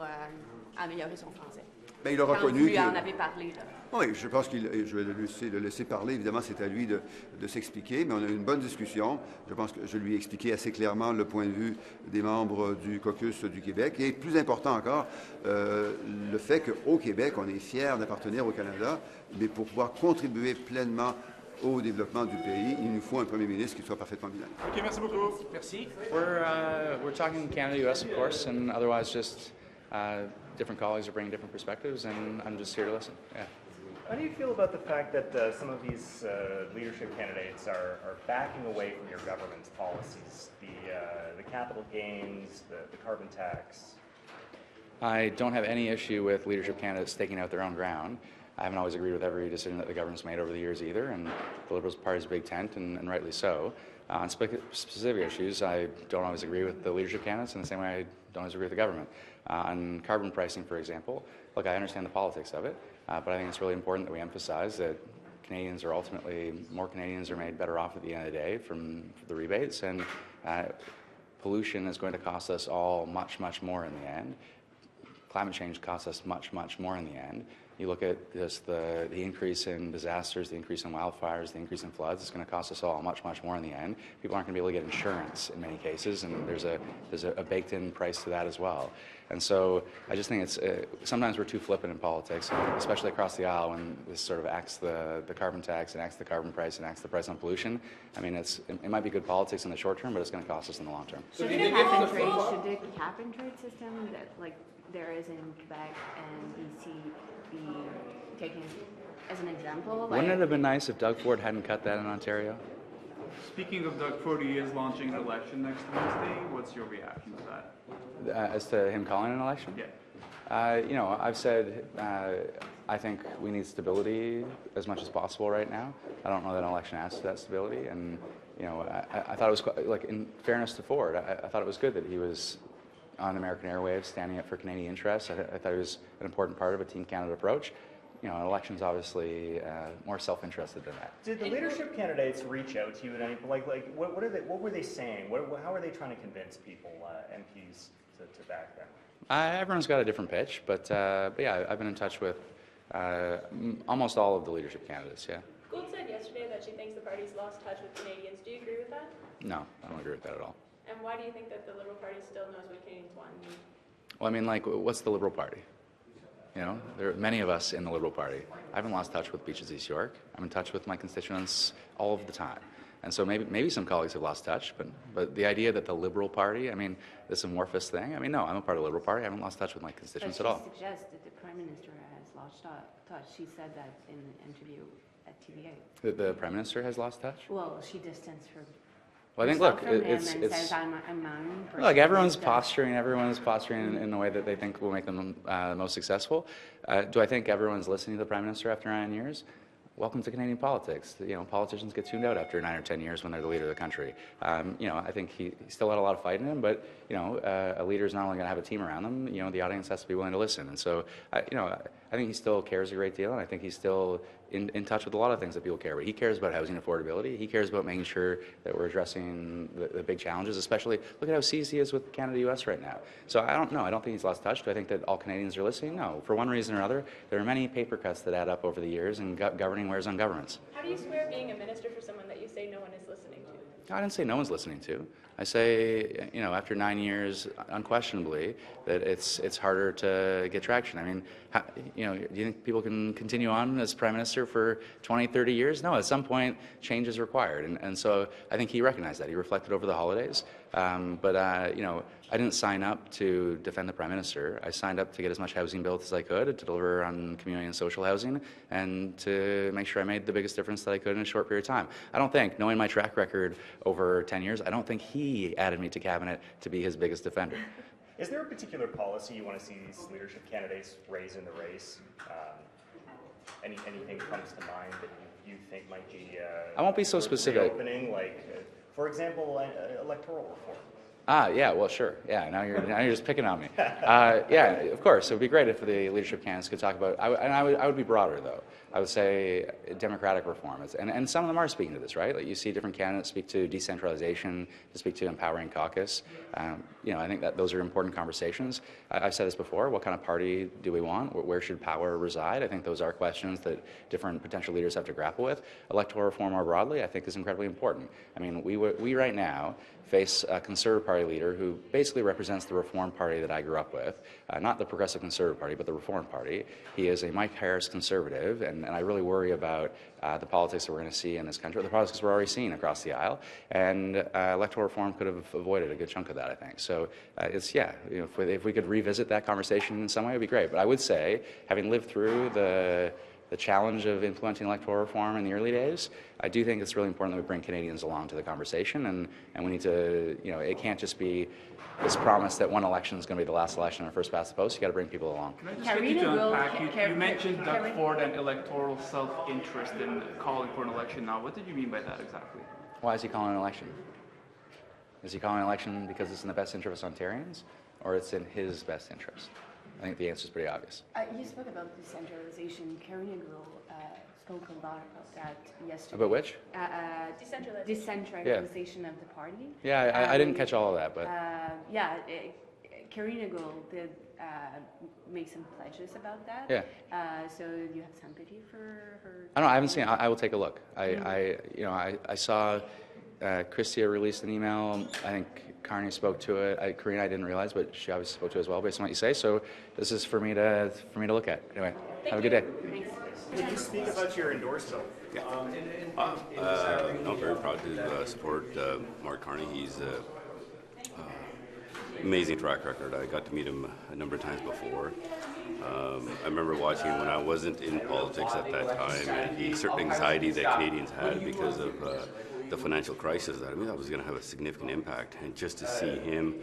améliorer son français? Bien, il a reconnu. Vous lui en avez parlé, là. Oui, je pense que je vais le laisser parler. Évidemment, c'est à lui de s'expliquer, mais on a eu une bonne discussion. Je pense que je lui ai expliqué assez clairement le point de vue des membres du caucus du Québec. Et plus important encore, le fait qu'au Québec, on est fiers d'appartenir au Canada, mais pour pouvoir contribuer pleinement au développement du pays, il nous faut un premier ministre qui soit parfaitement bilingue. OK, merci beaucoup. Merci. We're talking Canada-U.S., of course, and otherwise just different colleagues are bringing different perspectives, and I'm just here to listen. Yeah. How do you feel about the fact that some of these leadership candidates are backing away from your government's policies, the capital gains, the carbon tax? I don't have any issue with leadership candidates staking out their own ground. I haven't always agreed with every decision that the government's made over the years either, and the Liberals Party's a big tent, and rightly so. On specific issues, I don't always agree with the leadership candidates in the same way I don't always agree with the government. On carbon pricing, for example, look, I understand the politics of it, but I think it's really important that we emphasize that more Canadians are made better off at the end of the day from the rebates, and pollution is going to cost us all much, much more in the end. Climate change costs us much, much more in the end. You look at just the increase in disasters, the increase in wildfires, the increase in floods, it's going to cost us all much, much more in the end. People aren't going to be able to get insurance in many cases, and there's a baked-in price to that as well. And so I just think it's sometimes we're too flippant in politics, especially across the aisle when this sort of acts the carbon tax and acts the carbon price and acts the price on pollution. I mean, it might be good politics in the short term, but it's going to cost us in the long term. Should the cap and trade system that like there is in Quebec and BC be taken as an example? Wouldn't it have been nice if Doug Ford hadn't cut that in Ontario? Speaking of Doug Ford, he is launching an election next Wednesday. What's your reaction to that? As to him calling an election? Yeah. You know, I've said I think we need stability as much as possible right now. I don't know that an election adds to that stability. And, you know, I thought it was, like, in fairness to Ford, I thought it was good that he was on American Airwaves standing up for Canadian interests. I thought it was an important part of a Team Canada approach. You know, an election's obviously more self-interested than that. Did the leadership candidates reach out to you? And what were they saying? How are they trying to convince people, MPs, to back them? Everyone's got a different pitch, but yeah, I've been in touch with almost all of the leadership candidates. Yeah. Gould said yesterday that she thinks the party's lost touch with Canadians. Do you agree with that? No, I don't agree with that at all. And why do you think that the Liberal Party still knows what Canadians want? Well, I mean, like, what's the Liberal Party? You know, there are many of us in the Liberal Party. I haven't lost touch with Beaches East York. I'm in touch with my constituents all of the time. And so maybe some colleagues have lost touch, but the idea that the Liberal Party, I mean, this amorphous thing, I mean, no, I'm a part of the Liberal Party. I haven't lost touch with my constituents at all. She suggests that the Prime Minister has lost touch. She said that in an interview at TVA. The Prime Minister has lost touch? Well, she distanced her. Well, I think, look, it's says, I'm look, everyone's posturing in a way that they think will make them most successful. Do I think everyone's listening to the Prime Minister after 9 years? Welcome to Canadian politics. You know, politicians get tuned out after 9 or 10 years when they're the leader of the country. You know, I think he still had a lot of fight in him, but, you know, a leader is not only going to have a team around them, you know, the audience has to be willing to listen. And so, you know, I think he still cares a great deal, and I think he's still in touch with a lot of things that people care about. He cares about housing affordability. He cares about making sure that we're addressing the big challenges, especially look at how seized he is with Canada-U.S. right now. So I don't know. I don't think he's lost touch. Do I think that all Canadians are listening? No. For one reason or another, there are many paper cuts that add up over the years, and governing wears on governments. How do you square being a minister for someone that you say no one is listening to? I didn't say no one's listening to. I say, you know, after 9 years, unquestionably, that it's harder to get traction. I mean, you know, do you think people can continue on as Prime Minister for 20, 30 years? No, at some point, change is required. And so I think he recognized that. He reflected over the holidays. But, you know, I didn't sign up to defend the Prime Minister. I signed up to get as much housing built as I could, to deliver on community and social housing, and to make sure I made the biggest difference that I could in a short period of time. I don't think, knowing my track record over 10 years, I don't think he added me to cabinet to be his biggest defender. Is there a particular policy you want to see these leadership candidates raise in the race? Anything comes to mind that you think might be I won't be so specific. Opening, like, for example, electoral reform? Yeah, well, sure. Yeah, now you're just picking on me. Yeah, of course. It would be great if the leadership candidates could talk about, I would be broader, though. I would say democratic reform. And some of them are speaking to this, right? Like, you see different candidates speak to decentralization, to speak to empowering caucus. You know, I think that those are important conversations. I've said this before. What kind of party do we want? Where should power reside? I think those are questions that different potential leaders have to grapple with. Electoral reform more broadly, I think, is incredibly important. I mean, we right now face a Conservative Party leader who basically represents the Reform Party that I grew up with, not the Progressive Conservative Party, but the Reform Party. He is a Mike Harris conservative, and I really worry about the politics that we're going to see in this country, the politics we're already seeing across the aisle, and electoral reform could have avoided a good chunk of that, I think. So you know, if we could revisit that conversation in some way, it would be great. But I would say, having lived through the challenge of implementing electoral reform in the early days, I do think it's really important that we bring Canadians along to the conversation, and we need to, you know, it can't just be this promise that one election is going to be the last election and first past the post. You got to bring people along. Can I just get you to unpack? You mentioned Doug Ford and electoral self-interest in calling for an election now. What did you mean by that exactly? Why is he calling an election? Is he calling an election because it's in the best interest of Ontarians, or it's in his best interest? I think the answer is pretty obvious. You spoke about decentralization. Karina spoke a lot about that yesterday. About which? Decentralization of the party. Yeah, I didn't catch all of that, but... Karina did make some pledges about that. Yeah. So you have sympathy for her? I haven't seen it. I will take a look. I saw Chrystia released an email. I think Carney spoke to it. Karina, I didn't realize, but she obviously spoke to it as well, based on what you say. So this is for me to look at. Anyway, have a good day. Thanks. Can you speak about your endorsement? Yeah. I'm very proud to support Mark Carney. He's amazing track record. I got to meet him a number of times before. I remember watching him when I wasn't in politics at that time, and the certain anxiety that Canadians had because of the financial crisis, that was going to have a significant impact. And just to see him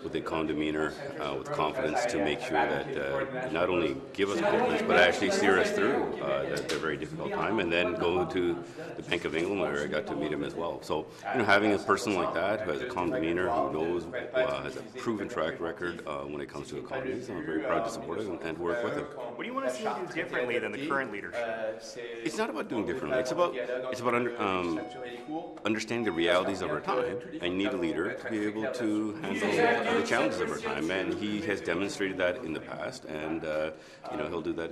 with a calm demeanor, with confidence, to make sure that not only give us confidence, but actually steer us through that very difficult time, and then go to the Bank of England, where I got to meet him as well. So, having a person like that who has a calm demeanor, who knows, has a proven track record when it comes to economies, I'm very proud to support him and work with him. What do you want to see him do differently than the current leadership? It's not about doing differently. It's about understanding the realities of our time, and you need a leader to be able to handle the challenges of our time. And he has demonstrated that in the past, and he'll do that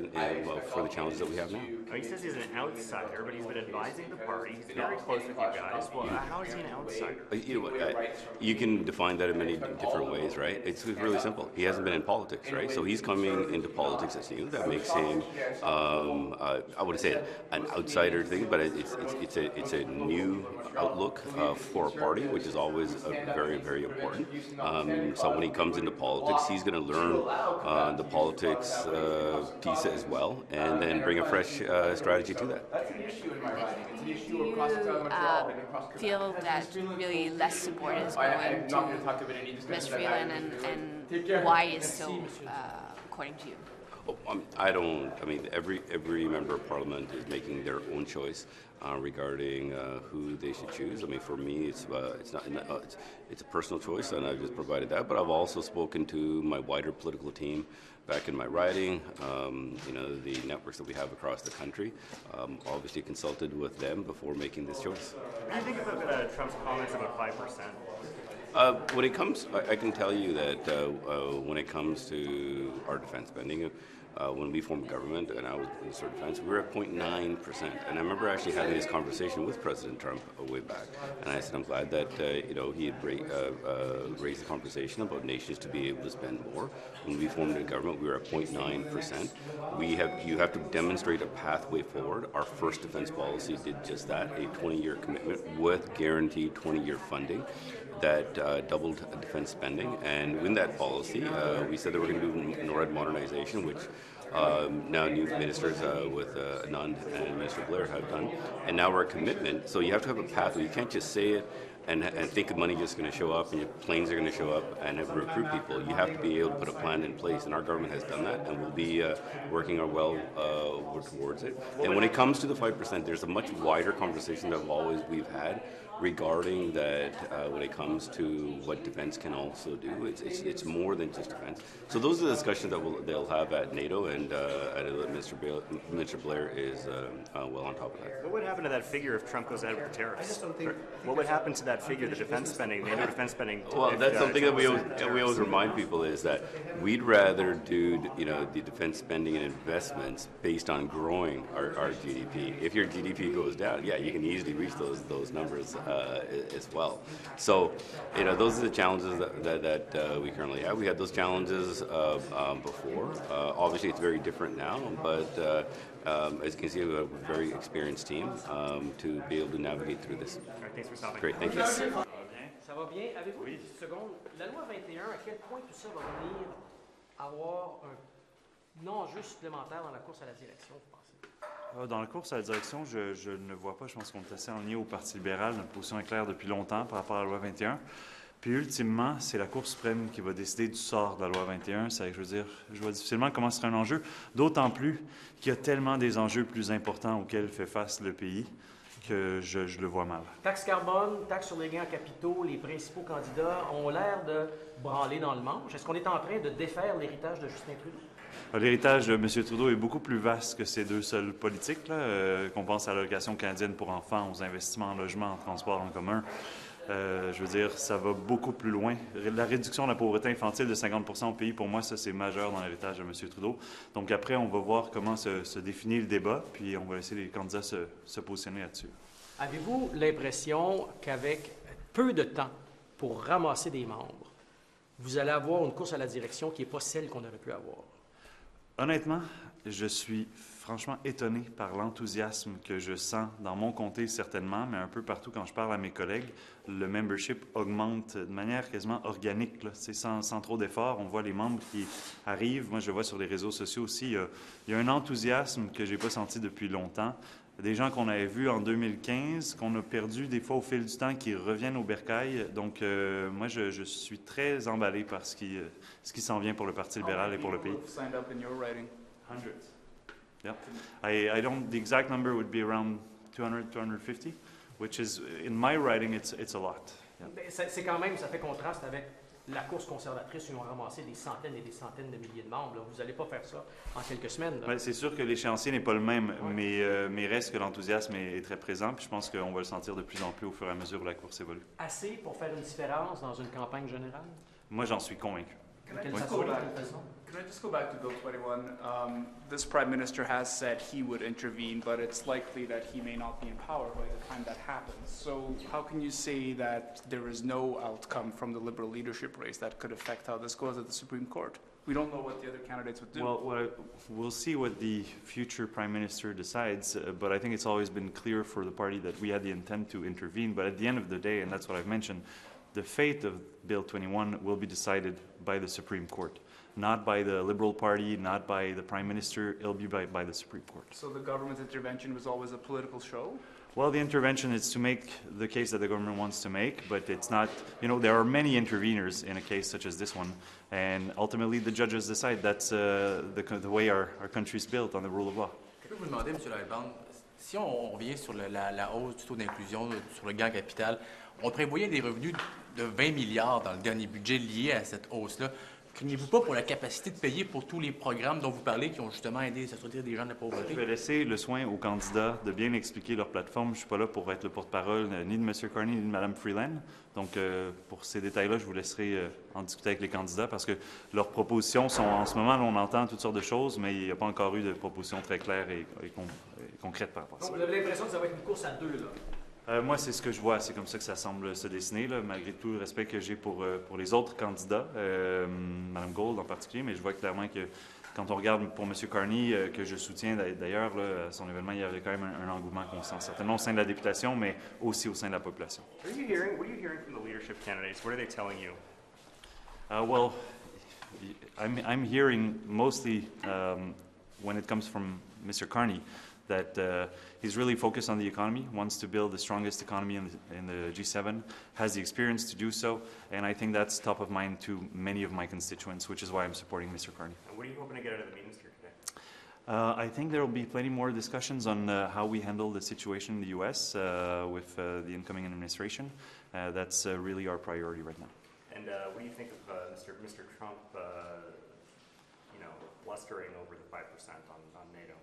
for the challenges that we have now. He says he's an outsider, but he's been advising the party. He's very close with you guys. Well, how is he an outsider? You know what? You can define that in many different ways, right? It's really simple. He hasn't been in politics, right? So he's coming into politics as new. That makes him, I wouldn't say an outsider thing, but it's a new outlook for a party, which is always very, very important. So when he comes into politics, he's going to learn the politics piece as well, and then bring a fresh strategy to that. Do you feel that really less support is going to Ms. Freeland, and why is so, according to you? Every member of Parliament is making their own choice regarding who they should choose. For me, it's a personal choice, and I've just provided that. But I've also spoken to my wider political team back in my riding, the networks that we have across the country. Obviously consulted with them before making this choice. What do you think about Trump's comments about 5%? When it comes, I can tell you that when it comes to our defense spending, when we formed government and I was Minister of Defense, we were at 0.9%. And I remember actually having this conversation with President Trump way back. And I said, I'm glad that he had raised the conversation about nations to be able to spend more. When we formed a government, we were at 0.9%. You have to demonstrate a pathway forward. Our first defense policy did just that, a 20-year commitment with guaranteed 20-year funding that doubled defense spending. And in that policy, we said that we're going to do NORAD modernization, which now new ministers with Anand and Minister Blair have done. And now we're a commitment. So you have to have a pathway. You can't just say it and think the money is just going to show up and your planes are going to show up and recruit people. You have to be able to put a plan in place, and our government has done that, and we'll be working towards it. And when it comes to the 5%, there's a much wider conversation that we've had regarding that when it comes to what defense can also do. It's more than just defense. So those are the discussions that they'll have at NATO, and Minister Blair is well on top of that. What would happen to that figure if Trump goes ahead with the tariffs? What would happen to that figure, the defense spending, the defense spending? Well, that's something that we always remind people is that we'd rather do the defense spending and investments based on growing our GDP. If your GDP goes down, you can easily reach those numbers as well. So, those are the challenges that we currently have. We had those challenges before. Obviously, it's very different now, but as you can see, we have a very experienced team to be able to navigate through this. Thanks for stopping. Great, thank you. Ça va bien? Avez-vous une seconde? La loi 21, à quel point tout ça va venir avoir un enjeu supplémentaire dans la course à la direction, vous pensez? Dans la course à la direction, je ne vois pas. Je pense qu'on est assez aligné au Parti libéral. Notre position est claire depuis longtemps par rapport à la loi 21. Puis, ultimement, c'est la Cour suprême qui va décider du sort de la loi 21. Je vois difficilement comment ce sera un enjeu, d'autant plus qu'il y a tellement des enjeux plus importants auxquels fait face le pays que je le vois mal. Taxe carbone, taxe sur les gains en capitaux, les principaux candidats ont l'air de branler dans le manche. Est-ce qu'on est en train de défaire l'héritage de Justin Trudeau? L'héritage de M. Trudeau est beaucoup plus vaste que ces deux seules politiques, qu'on pense à l'allocation canadienne pour enfants, aux investissements en logement, en transport en commun. Je veux dire, ça va beaucoup plus loin. La réduction de la pauvreté infantile de 50% au pays, pour moi, ça, c'est majeur dans l'héritage de M. Trudeau. Donc après, on va voir comment se définit le débat, puis on va laisser les candidats se positionner là-dessus. Avez-vous l'impression qu'avec peu de temps pour ramasser des membres, vous allez avoir une course à la direction qui n'est pas celle qu'on aurait pu avoir? Honnêtement, je suis franchement étonné par l'enthousiasme que je sens dans mon comté, certainement, mais un peu partout quand je parle à mes collègues. Le membership augmente de manière quasiment organique, là, sans trop d'efforts. On voit les membres qui arrivent. Moi, je le vois sur les réseaux sociaux aussi. Il y a un enthousiasme que je n'ai pas senti depuis longtemps. Des gens qu'on avait vus en 2015, qu'on a perdus des fois au fil du temps, qui reviennent au bercail. Donc, moi, je suis très emballé par ce qui s'en vient pour le Parti libéral et pour le pays. Hundreds. Yeah. I don't, the exact number would be around 200, 250, which is, in my writing, it's a lot. Yeah. C'est quand même, ça fait contraste avec la course conservatrice où ils ont ramassé des centaines et des centaines de milliers de membres. Là. Vous n'allez pas faire ça en quelques semaines. Ouais, c'est sûr que l'échéancier n'est pas le même, mais reste que l'enthousiasme est très présent. Puis je pense qu'on va le sentir de plus en plus au fur et à mesure où la course évolue. Assez pour faire une différence dans une campagne générale? Moi, j'en suis convaincu. Can I just go back to Bill 21? This Prime Minister has said he would intervene, but it's likely that he may not be in power by the time that happens. So how can you say that there is no outcome from the Liberal leadership race that could affect how this goes at the Supreme Court? We don't know what the other candidates would do. Well, we'll see what the future Prime Minister decides, but I think it's always been clear for the party that we had the intent to intervene. But at the end of the day, and that's what I've mentioned, the fate of Bill 21 will be decided by the Supreme Court, not by the Liberal Party, not by the Prime Minister. It'll be by the Supreme Court. So the government's intervention was always a political show? Well, the intervention is to make the case that the government wants to make, but it's not, you know, there are many interveners in a case such as this one, and ultimately the judges decide. That's the way our country is built, on the rule of law. Je peux vous demander, M. Lightbound, si on revient sur la hausse du taux d'inclusion sur le gain capital, on prévoyait des revenus de 20 milliards dans le dernier budget liés à cette hausse-là. Craignez-vous pas pour la capacité de payer pour tous les programmes dont vous parlez qui ont justement aidé à sortir des gens de la pauvreté? Je vais laisser le soin aux candidats de bien expliquer leur plateforme. Je ne suis pas là pour être le porte-parole ni de M. Carney ni de Mme Freeland. Donc, pour ces détails-là, je vous laisserai en discuter avec les candidats parce que leurs propositions sont, en ce moment, on entend toutes sortes de choses, mais il n'y a pas encore eu de propositions très claires et concrètes par rapport à ça. Donc, vous avez l'impression que ça va être une course à deux, là? Moi, c'est ce que je vois. C'est comme ça que ça semble se dessiner, là, malgré tout le respect que j'ai pour les autres candidats, Mme Gould en particulier, mais je vois clairement que quand on regarde pour M. Carney, que je soutiens d'ailleurs, à son événement, il y avait quand même un engouement constant, certainement au sein de la députation, mais aussi au sein de la population. What are you hearing from the leadership candidates? What are they telling you? Well, I'm hearing mostly when it comes from Mr. Carney, that he's really focused on the economy, wants to build the strongest economy in the G7, has the experience to do so, and I think that's top of mind to many of my constituents, which is why I'm supporting Mr. Carney. And what are you hoping to get out of the meetings here today? I think there will be plenty more discussions on how we handle the situation in the U.S. With the incoming administration. That's really our priority right now. And what do you think of Mr. Trump, blustering over the 5% on NATO?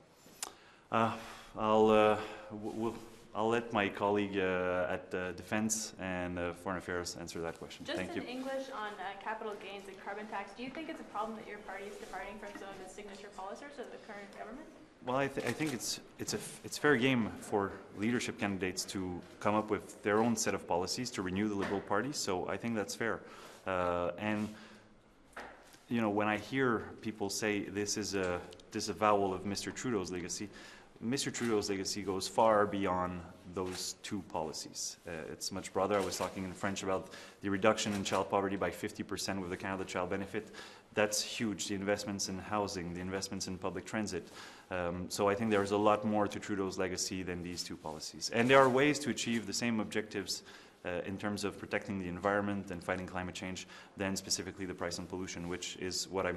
I'll let my colleague at Defense and Foreign Affairs answer that question. Just Thank in you. English on capital gains and carbon tax, do you think it's a problem that your party is departing from some of its signature policies of the current government? Well, I think it's fair game for leadership candidates to come up with their own set of policies to renew the Liberal Party. So I think that's fair. And you know, when I hear people say this is a disavowal of Mr. Trudeau's legacy, Mr. Trudeau's legacy goes far beyond those two policies. It's much broader. I was talking in French about the reduction in child poverty by 50% with the Canada Child Benefit. That's huge. The investments in housing, the investments in public transit. So I think there's a lot more to Trudeau's legacy than these two policies. And there are ways to achieve the same objectives in terms of protecting the environment and fighting climate change than specifically the price on pollution, which is what I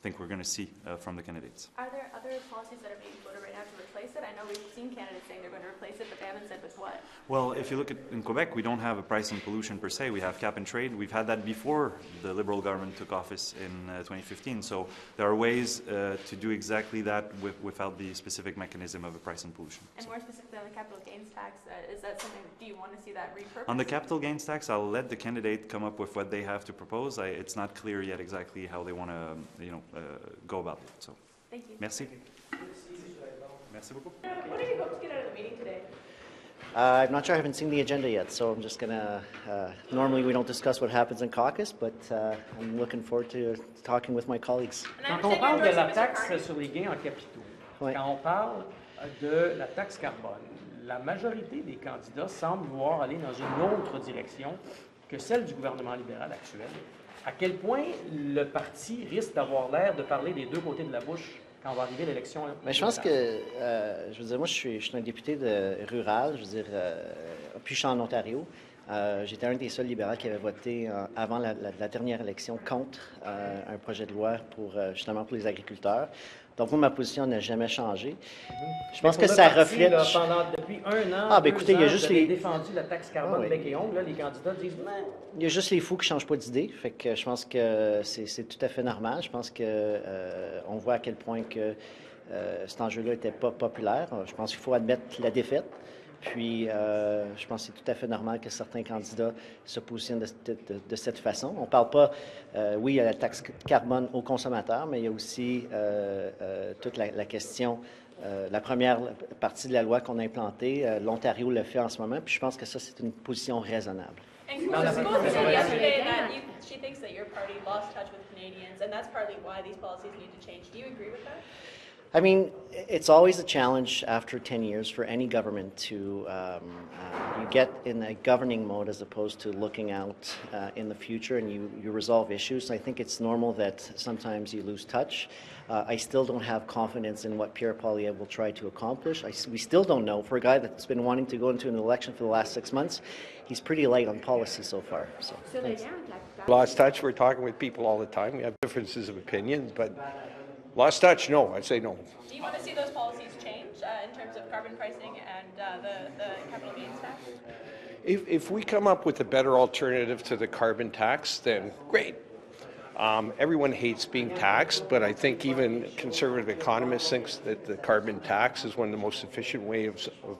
think we're going to see from the candidates. Are there other policies that are being floated right now to replace it? I know we've seen candidates saying they're going to replace it, but they haven't said with what. Well, if you look at in Quebec, we don't have a price and pollution per se. We have cap and trade. We've had that before the Liberal government took office in 2015. So there are ways to do exactly that without the specific mechanism of a price and pollution. And more specifically on the capital gains tax, is that something, do you want to see that repurposed? On the capital gains tax, I'll let the candidate come up with what they have to propose. It's not clear yet exactly how they want to, go about it. So, thank you. Merci. Merci beaucoup. What did you hope to get out of the meeting today? I'm not sure. I haven't seen the agenda yet, so I'm just going to... normally, we don't discuss what happens in caucus, but I'm looking forward to talking with my colleagues. Quand on parle de la taxe sur les gains en capitaux, quand on parle de la taxe carbone, la majorité des candidats semblent vouloir aller dans une autre direction que celle du gouvernement libéral actuel. À quel point le parti risque d'avoir l'air de parler des deux côtés de la bouche quand on va arriver l'élection? Mais je pense que, je veux dire, moi, je suis un député rural, je veux dire, puis je suis en Ontario. J'étais un des seuls libéraux qui avait voté avant la dernière élection contre un projet de loi justement pour les agriculteurs. Donc, moi, ma position n'a jamais changé. Je pense que ça reflète... Là, depuis un an, écoutez, il y a juste les... défendu la taxe carbone bec et ongle, là, les candidats disent... Il y a juste les fous qui ne changent pas d'idée. Fait que je pense que c'est tout à fait normal. Je pense que on voit à quel point que cet enjeu-là n'était pas populaire. Je pense qu'il faut admettre la défaite. Puis, je pense que c'est tout à fait normal que certains candidats se positionnent de cette façon. On ne parle pas, oui, il y a la taxe carbone aux consommateurs, mais il y a aussi toute la question, la première partie de la loi qu'on a implantée. L'Ontario le fait en ce moment, puis je pense que ça, c'est une position raisonnable. And Chrystia said yesterday that she thinks that your party lost touch with Canadians, and that's partly why these policies need to change. Do you agree with that? I mean, it's always a challenge after 10 years for any government to you get in a governing mode as opposed to looking out in the future, and you resolve issues. I think it's normal that sometimes you lose touch. I still don't have confidence in what Pierre Poilievre will try to accomplish. We still don't know. For a guy that's been wanting to go into an election for the last 6 months, he's pretty light on policy so far. So, lost touch. We're talking with people all the time. We have differences of opinion, but lost touch, no. I'd say no. Do you want to see those policies change in terms of carbon pricing and the capital gains tax? If we come up with a better alternative to the carbon tax, then great. Everyone hates being taxed, but I think even conservative economists think that the carbon tax is one of the most efficient ways of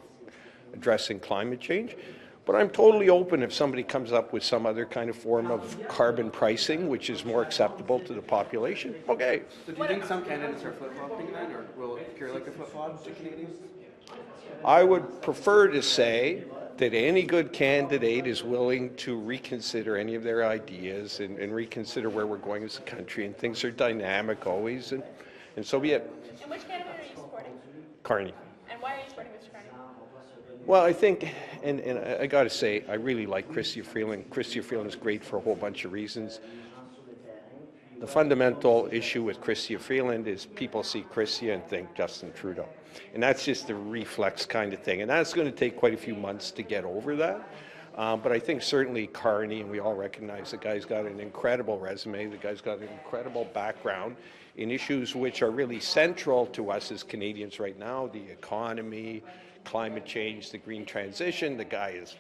addressing climate change. But I'm totally open if somebody comes up with some other kind of form of carbon pricing, which is more acceptable to the population. Okay. So do you think some candidates are flip-flopping then, or will it appear like a flip-flop to Canadians? I would prefer to say that any good candidate is willing to reconsider any of their ideas and reconsider where we're going as a country, and things are dynamic always, and so be it. And which candidate are you supporting? Carney. And why are you supporting Mr. Carney? Well, I think, and I got to say, I really like Chrystia Freeland. Chrystia Freeland is great for a whole bunch of reasons. The fundamental issue with Chrystia Freeland is people see Chrystia and think Justin Trudeau. And that's just a reflex kind of thing. And that's going to take quite a few months to get over that. But I think certainly Carney, and we all recognize the guy's got an incredible resume, the guy's got an incredible background in issues which are really central to us as Canadians right now, the economy, climate change, the green transition. The guy is,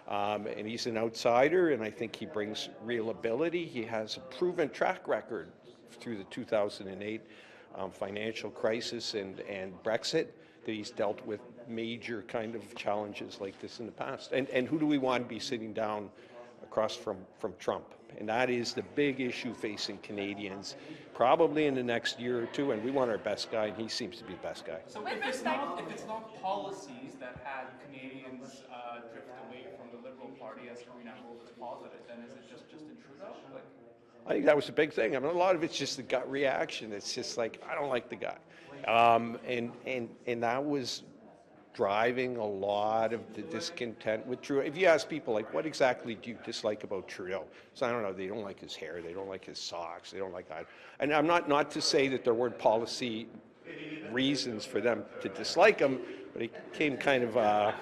and he's an outsider, and I think he brings real ability. He has a proven track record through the 2008 financial crisis and Brexit, that he's dealt with major kind of challenges like this in the past. And who do we want to be sitting down across from Trump? And that is the big issue facing Canadians probably in the next year or two, and we want our best guy, and he seems to be the best guy. So if it's not policies that had Canadians drift away from the Liberal Party, as Karina Holt has posited, then is it just Justin Trudeau? I think that was a big thing. I mean, a lot of it's just the gut reaction. It's just like, I don't like the guy. And that was driving a lot of the discontent with Trudeau. If you ask people, like, what exactly do you dislike about Trudeau? So I don't know, they don't like his hair, they don't like his socks, they don't like that. And I'm not to say that there weren't policy reasons for them to dislike him, but it came kind of a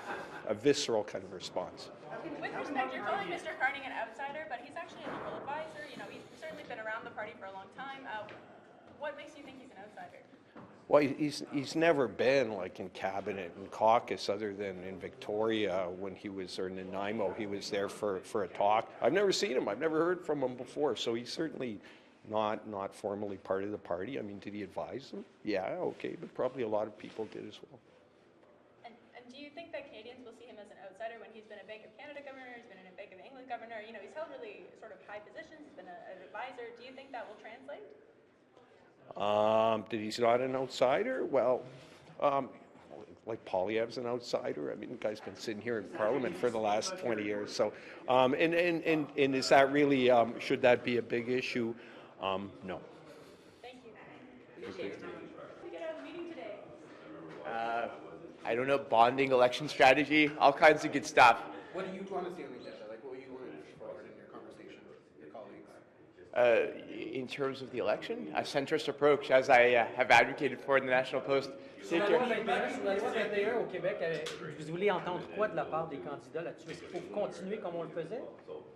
visceral kind of response. With respect, you're calling Mr. Carney an outsider, but he's actually a legal advisor. You know, he's certainly been around the party for a long time. What makes you think he's an outsider? Well, he's never been like in cabinet and caucus other than in Victoria when he was, or in Nanaimo, he was there for a talk. I've never seen him. I've never heard from him before. So he's certainly not formally part of the party. I mean, did he advise them? Yeah, okay, but probably a lot of people did as well. And do you think that Canadians will see him as an outsider when he's been a Bank of Canada governor, he's been a Bank of England governor, you know, he's held really sort of high positions, he's been an advisor. Do you think that will translate? That he's not an outsider? Well, like Poilievre's an outsider. I mean, the guy's been sitting here in Parliament for the last 20 years. So, and is that really, should that be a big issue? No. Thank you. Appreciate your time. We get out of the meeting today. I don't know, bonding, election strategy, all kinds of good stuff. What do you want to see on the agenda? Like, what will you want to push forward in your conversation with your colleagues? In terms of the election, a centrist approach, as I have advocated for in the National Post. Sur la loi 21 au Québec, vous voulez entendre quoi de la part des candidats là-dessus? Est-ce qu'il faut continuer comme on le faisait?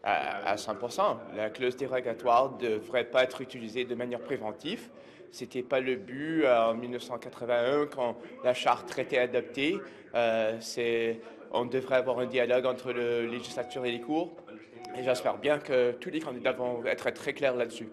À 100%. La clause dérogatoire ne devrait pas être utilisée de manière préventive. Ce n'était pas le but en 1981 quand la charte était adoptée. On devrait avoir un dialogue entre le législature et les cours. Et j'espère bien que tous les candidats vont être très clairs là-dessus.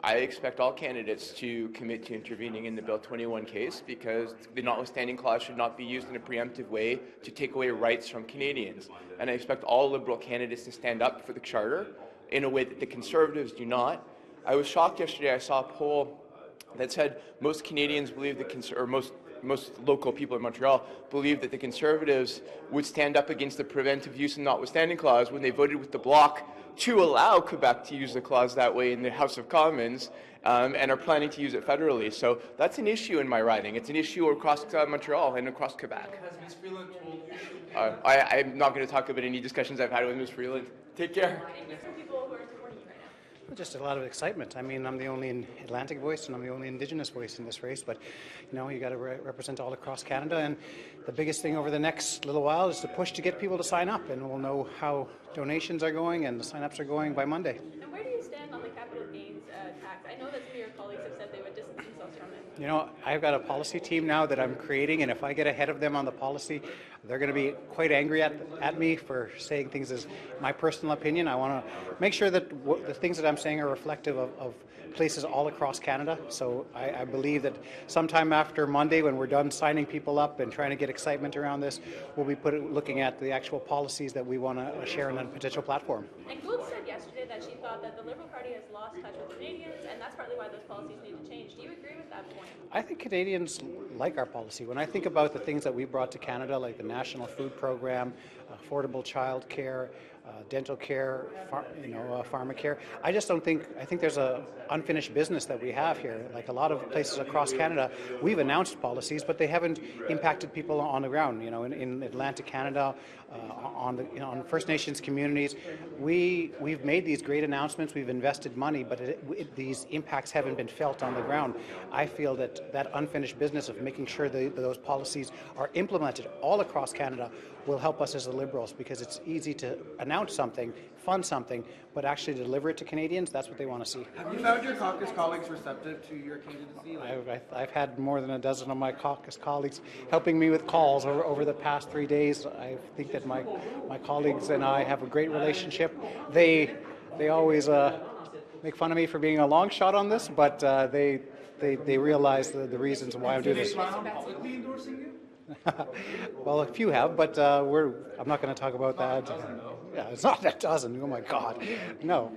I expect all candidates to commit to intervening in the Bill 21 case because the notwithstanding clause should not be used in a preemptive way to take away rights from Canadians. And I expect all Liberal candidates to stand up for the Charter in a way that the Conservatives do not. I was shocked yesterday. I saw a poll that said most Canadians believe most local people in Montreal believe that the Conservatives would stand up against the preventive use and notwithstanding clause when they voted with the Bloc to allow Quebec to use the clause that way in the House of Commons and are planning to use it federally. So that's an issue in my riding. It's an issue across Montreal and across Quebec. Has Ms. Freeland told you? I'm not going to talk about any discussions I've had with Ms. Freeland. Take care. Just a lot of excitement. I mean, I'm the only Atlantic voice and I'm the only Indigenous voice in this race, but you know, you got to represent all across Canada, and the biggest thing over the next little while is to push to get people to sign up, and we'll know how donations are going and the sign-ups are going by Monday. And where do you stand on the capital gains tax? I know that some of your colleagues have said they would distance themselves from it. You know, I've got a policy team now that I'm creating, and if I get ahead of them on the policy, they're going to be quite angry at me for saying things as my personal opinion. I want to make sure that the things that I'm saying are reflective of places all across Canada. So I believe that sometime after Monday, when we're done signing people up and trying to get excitement around this, we'll be looking at the actual policies that we want to share in a potential platform. And Gould said yesterday that she thought that the Liberal Party has lost touch with Canadians, and that's partly why those policies need to change. Do you agree with that point? I think Canadians like our policy. When I think about the things that we brought to Canada, like the National Food Program, affordable child care, dental care, pharmacare, I just don't think, I think there's a unfinished business that we have here. Like a lot of places across Canada, we've announced policies, but they haven't impacted people on the ground. You know, in Atlantic Canada, on First Nations communities, we've made these great announcements, we've invested money, but these impacts haven't been felt on the ground. I feel that unfinished business of making sure that those policies are implemented all across Canada will help us as the Liberals, because it's easy to announce something, fund something, but actually deliver it to Canadians, that's what they want to see. Have you found your caucus colleagues receptive to your candidacy? I've had more than a dozen of my caucus colleagues helping me with calls over the past 3 days. I think that my colleagues and I have a great relationship. They always make fun of me for being a long shot on this, but they realize the reasons why I'm doing this. Well, a few have, but I'm not going to talk about that. Yeah, it's not a dozen. Oh my God, no.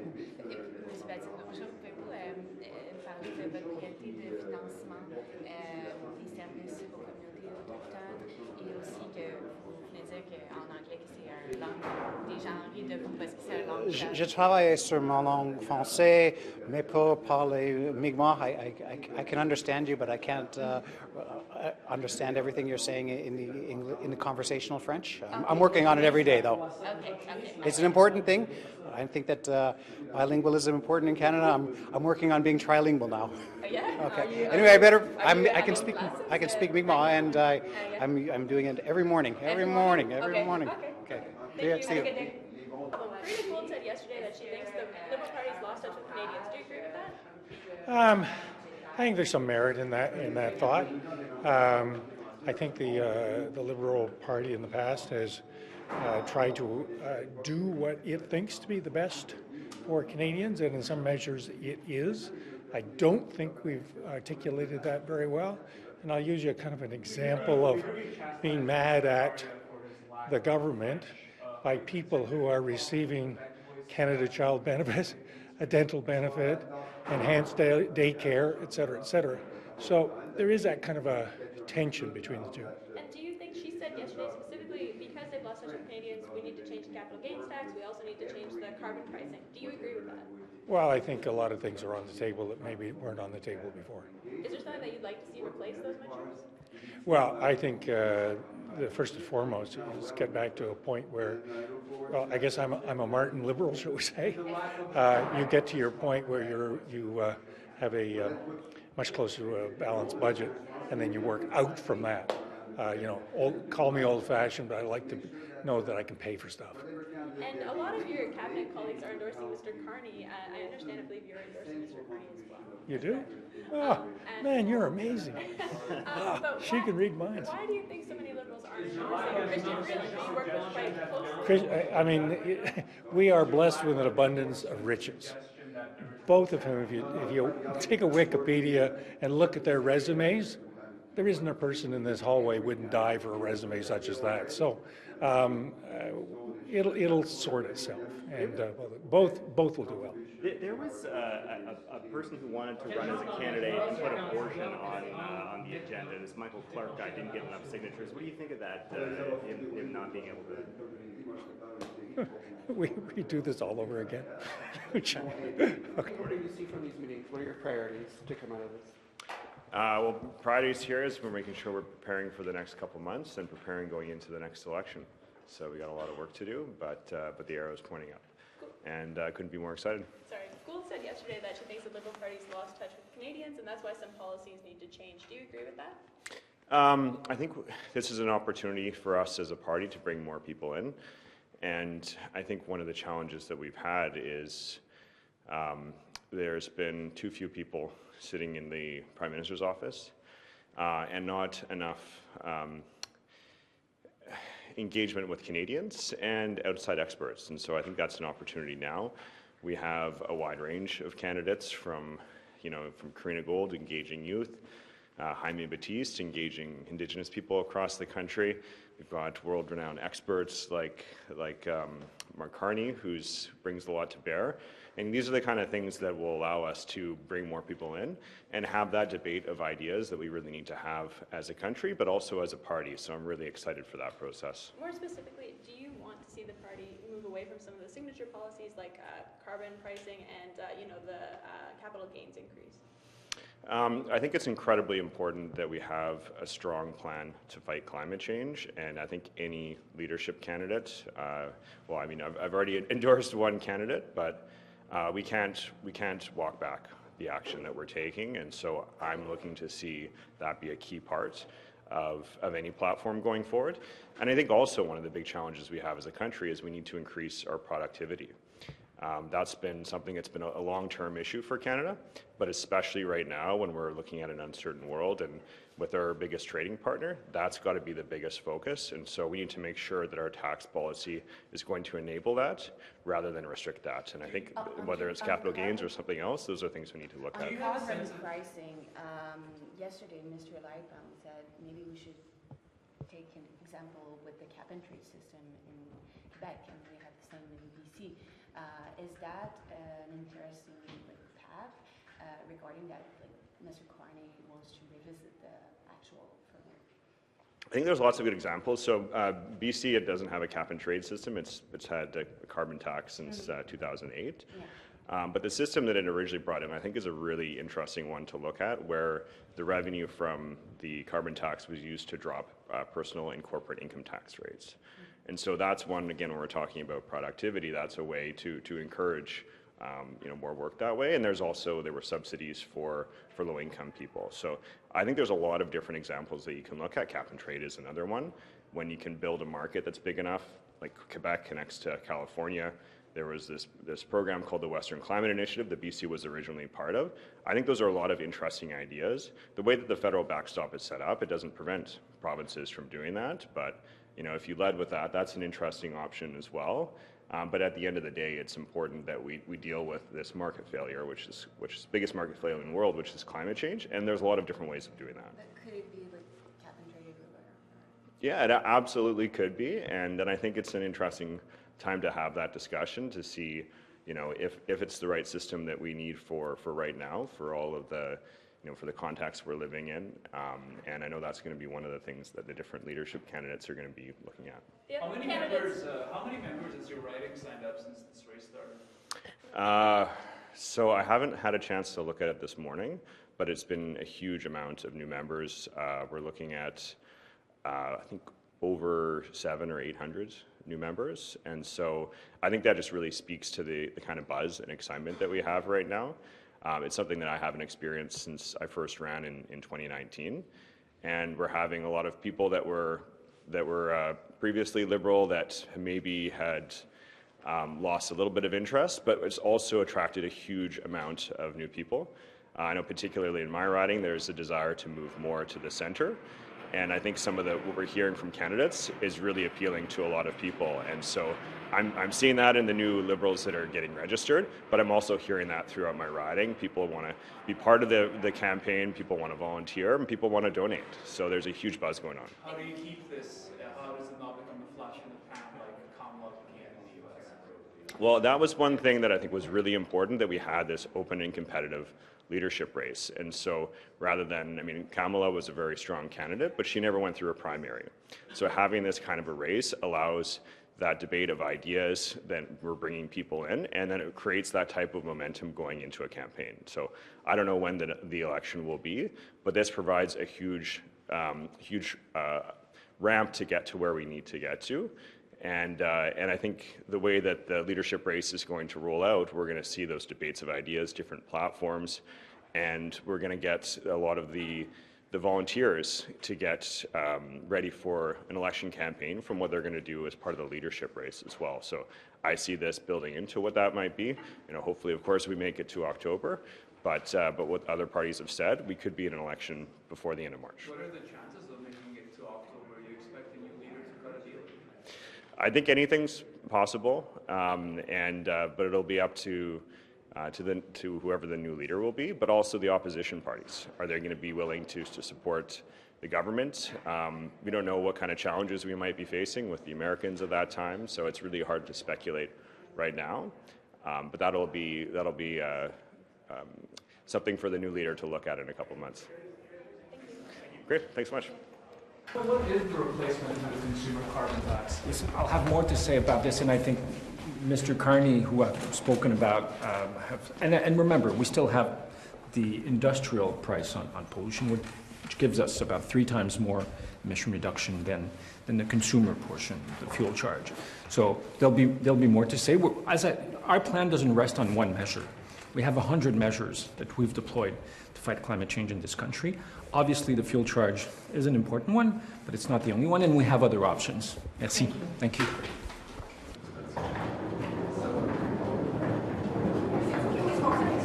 Je travaille sur ma langue français, mais pour parler Mi'kmaq, I can understand you, but I can't understand everything you're saying in the conversational French. I'm working on it every day, though. It's an important thing. I think that bilingualism is important in Canada. I'm working on being trilingual now. Okay. Anyway, I can speak Mi'kmaq, and I'm doing it every morning. Okay. Thank you. See you. Rita Gould said yesterday that she thinks the Liberal Party's lost touch with Canadians. Do you agree with that? I think there's some merit in that thought. I think the Liberal Party in the past has tried to do what it thinks to be the best for Canadians, and in some measures it is. I don't think we've articulated that very well, and I'll use you kind of an example of being mad at the government by people who are receiving Canada Child benefits, a dental benefit, enhanced daycare, et cetera, et cetera. So there is that kind of a tension between the two. And do you think she said yesterday specifically, because they've lost touch with Canadians, we need to change the capital gains tax, we also need to change the carbon pricing? Do you agree with that? Well, I think a lot of things are on the table that maybe weren't on the table before. Is there something that you'd like to see replace those measures? Well, I think the first and foremost is get back to a point where, well, I guess I'm a Martin liberal, shall we say. You get to your point where you have a much closer to a balanced budget, and then you work out from that. Call me old-fashioned, but I like to know that I can pay for stuff. And a lot of your cabinet colleagues are endorsing Mr. Carney. I understand, I believe you're endorsing Mr. Carney as well. You do? Oh, man, you're amazing. She can read minds. Why do you think so many Liberals aren't endorsing Chrystia Freeland, who you work with quite closely? I mean, we are blessed with an abundance of riches. Both of them, if you take a Wikipedia and look at their resumes, there isn't a person in this hallway wouldn't die for a resume such as that. So it'll sort itself, and both will do well. There was a person who wanted to run as a candidate and put abortion on the agenda. This Michael Clark guy didn't get enough signatures. What do you think of that? Him not being able to. We do this all over again. Okay. What do you see from these meetings? What are your priorities to come out of this? Well, priorities here is we're making sure we're preparing for the next couple months and preparing going into the next election. So we got a lot of work to do, but the arrow is pointing up, and I couldn't be more excited. Sorry, Gould said yesterday that she thinks the Liberal Party's lost touch with Canadians, and that's why some policies need to change. Do you agree with that? I think this is an opportunity for us as a party to bring more people in, and I think one of the challenges that we've had is there's been too few people sitting in the Prime Minister's office, and not enough engagement with Canadians and outside experts. And so I think that's an opportunity now. We have a wide range of candidates from Karina Gould engaging youth, Jaime Battiste engaging Indigenous people across the country. We've got world-renowned experts like Mark Carney, who brings a lot to bear. And these are the kind of things that will allow us to bring more people in and have that debate of ideas that we really need to have as a country, but also as a party. So I'm really excited for that process. More specifically, do you want to see the party move away from some of the signature policies like carbon pricing and the capital gains increase? I think it's incredibly important that we have a strong plan to fight climate change, and I think any leadership candidate, I've already endorsed one candidate, but we can't walk back the action that we're taking, and so I'm looking to see that be a key part of any platform going forward. And I think also one of the big challenges we have as a country is we need to increase our productivity. That's been something that's been a long-term issue for Canada, but especially right now when we're looking at an uncertain world and with our biggest trading partner, that's got to be the biggest focus. And so we need to make sure that our tax policy is going to enable that rather than restrict that. And I think whether it's capital gains or something else, those are things we need to look at. On carbon pricing, yesterday Mr. Lightbound said maybe we should take an example with the cap-and-trade system in Quebec, and we have the same in BC. Is that an interesting path regarding that? Mr. Carney wants to revisit the actual framework. I think there's lots of good examples. So BC, it doesn't have a cap-and-trade system. It's had a carbon tax since 2008. Yeah. But the system that it originally brought in, I think, is a really interesting one to look at, where the revenue from the carbon tax was used to drop personal and corporate income tax rates. And so that's one, again, when we're talking about productivity, that's a way to encourage more work that way. And there were subsidies for low-income people. So I think there's a lot of different examples that you can look at. Cap and trade is another one. When you can build a market that's big enough, like Quebec connects to California, There was this program called the Western Climate Initiative that BC was originally part of. I think those are a lot of interesting ideas. The way that the federal backstop is set up, it doesn't prevent provinces from doing that, but if you led with that, that's an interesting option as well. But at the end of the day, it's important that we deal with this market failure, which is the biggest market failure in the world, which is climate change, and there's a lot of different ways of doing that. But could it be like cap and trade everywhere? Yeah, it absolutely could be, and then I think it's an interesting time to have that discussion to see, if it's the right system that we need for right now, for all of the, for the context we're living in, and I know that's going to be one of the things that the different leadership candidates are going to be looking at. How many members has your riding signed up since this race started? So I haven't had a chance to look at it this morning, but it's been a huge amount of new members. We're looking at, I think, over 700 or 800 new members, and so I think that just really speaks to the kind of buzz and excitement that we have right now. It's something that I haven't experienced since I first ran in 2019, and we're having a lot of people that were previously Liberal that maybe had lost a little bit of interest, but it's also attracted a huge amount of new people. I know particularly in my riding, there's a desire to move more to the centre. And I think some of what we're hearing from candidates is really appealing to a lot of people. And so I'm seeing that in the new Liberals that are getting registered, but I'm also hearing that throughout my riding. People want to be part of the campaign, people want to volunteer, and people want to donate. So there's a huge buzz going on. How do you keep this, how does it not become a flash in the pan like Kamala became in the U.S.? Well, that was one thing that I think was really important, that we had this open and competitive leadership race. And so rather than, Kamala was a very strong candidate, but she never went through a primary. So having this kind of a race allows that debate of ideas that we're bringing people in, and then it creates that type of momentum going into a campaign. So I don't know when the election will be, but this provides a huge ramp to get to where we need to get to. And I think the way that the leadership race is going to roll out, we're going to see those debates of ideas, different platforms, and we're going to get a lot of the volunteers to get ready for an election campaign from what they're going to do as part of the leadership race as well. So I see this building into what that might be. Hopefully, of course, we make it to October, but what other parties have said, we could be in an election before the end of March. What are the chances of making it to October? Are you expecting your leader to cut a deal? I think anything's possible, but it'll be up to whoever the new leader will be, but also the opposition parties. Are they going to be willing to support the government? We don't know what kind of challenges we might be facing with the Americans at that time, so it's really hard to speculate right now. But that'll be something for the new leader to look at in a couple of months. Great, thanks so much. What is the replacement for the consumer carbon tax? Listen, I'll have more to say about this, and I think Mr. Carney, who I've spoken about, and remember, we still have the industrial price on pollution, which gives us about 3 times more emission reduction than the consumer portion, the fuel charge. So there'll be more to say. Our plan doesn't rest on one measure. We have 100 measures that we've deployed to fight climate change in this country. Obviously, the fuel charge is an important one, but it's not the only one, and we have other options. Merci. Thank you. So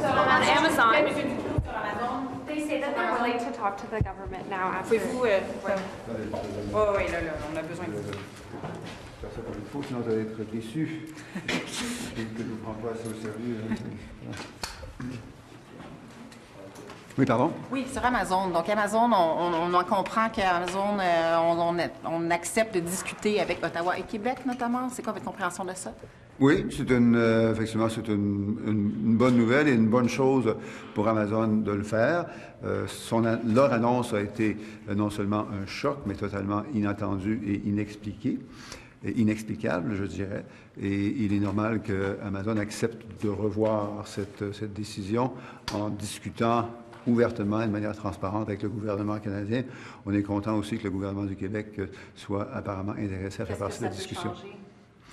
on Amazon, they say that they're willing to talk to the government now after. Pouvez-vous... Oh oui, là, on a besoin de... Faire ça comme il faut, sinon vous allez être déçus. Je ne prends pas ça au sérieux. Oui, pardon? Oui, sur Amazon. Donc, Amazon, on en comprend qu'Amazon, on accepte de discuter avec Ottawa et Québec, notamment. C'est quoi votre compréhension de ça? Oui, effectivement, c'est une bonne nouvelle et une bonne chose pour Amazon de le faire. Leur annonce a été non seulement un choc, mais totalement inattendu et inexplicable, je dirais. Et il est normal qu'Amazon accepte de revoir cette décision en discutant ouvertement et de manière transparente avec le gouvernement canadien. On est content aussi que le gouvernement du Québec soit apparemment intéressé à faire partie de la discussion.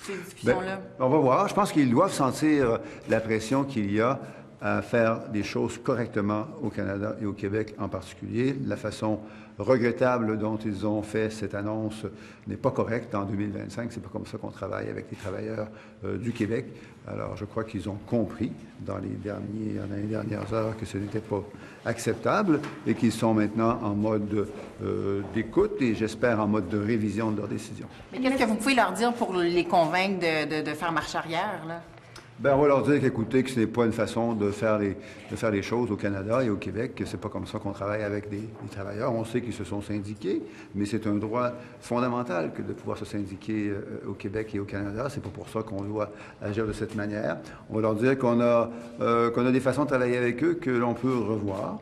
Ces discussions-là? On va voir. Je pense qu'ils doivent sentir la pression qu'il y a à faire les choses correctement au Canada et au Québec en particulier. La façon regrettable dont ils ont fait cette annonce n'est pas correcte en 2025. C'est pas comme ça qu'on travaille avec les travailleurs du Québec. Alors, je crois qu'ils ont compris dans les dernières heures que ce n'était pas acceptable et qu'ils sont maintenant en mode d'écoute et j'espère en mode de révision de leurs décisions. Mais qu'est-ce que vous pouvez leur dire pour les convaincre de faire marche arrière, là? Ben, on va leur dire qu'écoutez, que ce n'est pas une façon de faire les choses au Canada et au Québec, que c'est pas comme ça qu'on travaille avec les travailleurs. On sait qu'ils se sont syndiqués, mais c'est un droit fondamental que de pouvoir se syndiquer au Québec et au Canada. C'est pas pour ça qu'on doit agir de cette manière. On va leur dire qu'on a des façons de travailler avec eux que l'on peut revoir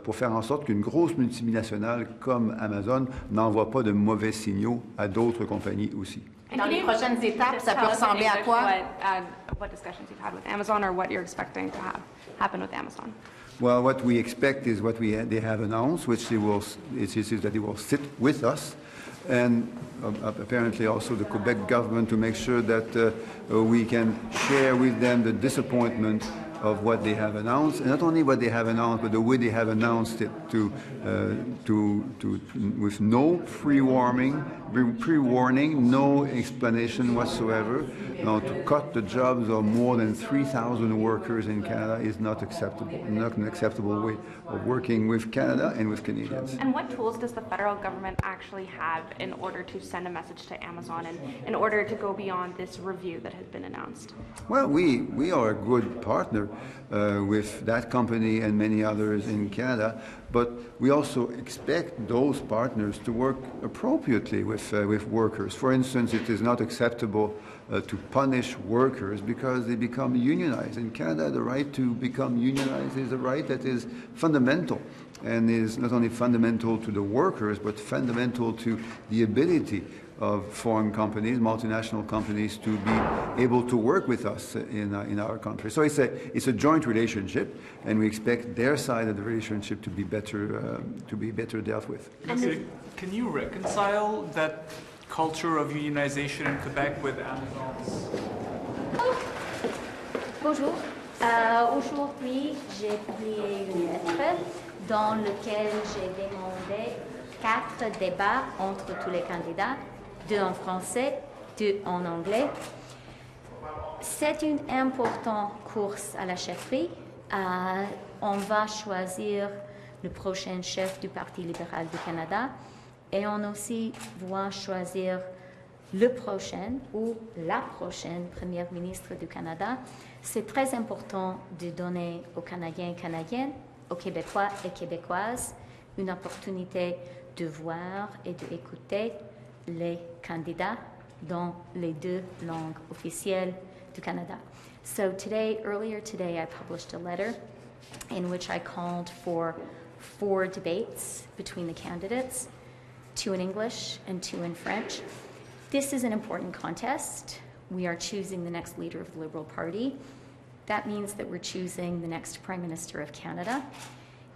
pour faire en sorte qu'une grosse multinationale comme Amazon n'envoie pas de mauvais signaux à d'autres compagnies aussi. Dans les prochaines étapes, ça peut ressembler à quoi? What discussions you've had with Amazon or what you're expecting to happen with Amazon? Well, what we expect is what they have announced, which is that they will sit with us and apparently also the Quebec government to make sure that we can share with them the disappointment of what they have announced, and not only what they have announced, but the way they have announced it with no pre-warning, no explanation whatsoever. Now, to cut the jobs of more than 3,000 workers in Canada is not acceptable, not an acceptable way of working with Canada and with Canadians. And what tools does the federal government actually have in order to send a message to Amazon and in order to go beyond this review that has been announced? Well, we are a good partner with that company and many others in Canada, but we also expect those partners to work appropriately with workers. For instance, it is not acceptable to punish workers because they become unionized. In Canada, the right to become unionized is a right that is fundamental and is not only fundamental to the workers, but fundamental to the ability of foreign companies, multinational companies, to be able to work with us in our country. So it's a joint relationship, and we expect their side of the relationship to be better dealt with. Okay. Can you reconcile that culture of unionization in Quebec with Amazon's? Bonjour. Aujourd'hui, j'ai publié une lettre dans laquelle j'ai demandé 4 débats entre tous les candidats, 2 en français, 2 en anglais. C'est une importante course à la chefferie. On va choisir le prochain chef du Parti libéral du Canada et on aussi va choisir le prochain ou la prochaine première ministre du Canada. C'est très important de donner aux Canadiens et Canadiennes, aux Québécois et Québécoises, une opportunité de voir et d'écouter les candidats dans les 2 langues officielles du Canada. So earlier today, I published a letter in which I called for 4 debates between the candidates, 2 in English and 2 in French. This is an important contest. We are choosing the next leader of the Liberal Party. That means that we're choosing the next Prime Minister of Canada.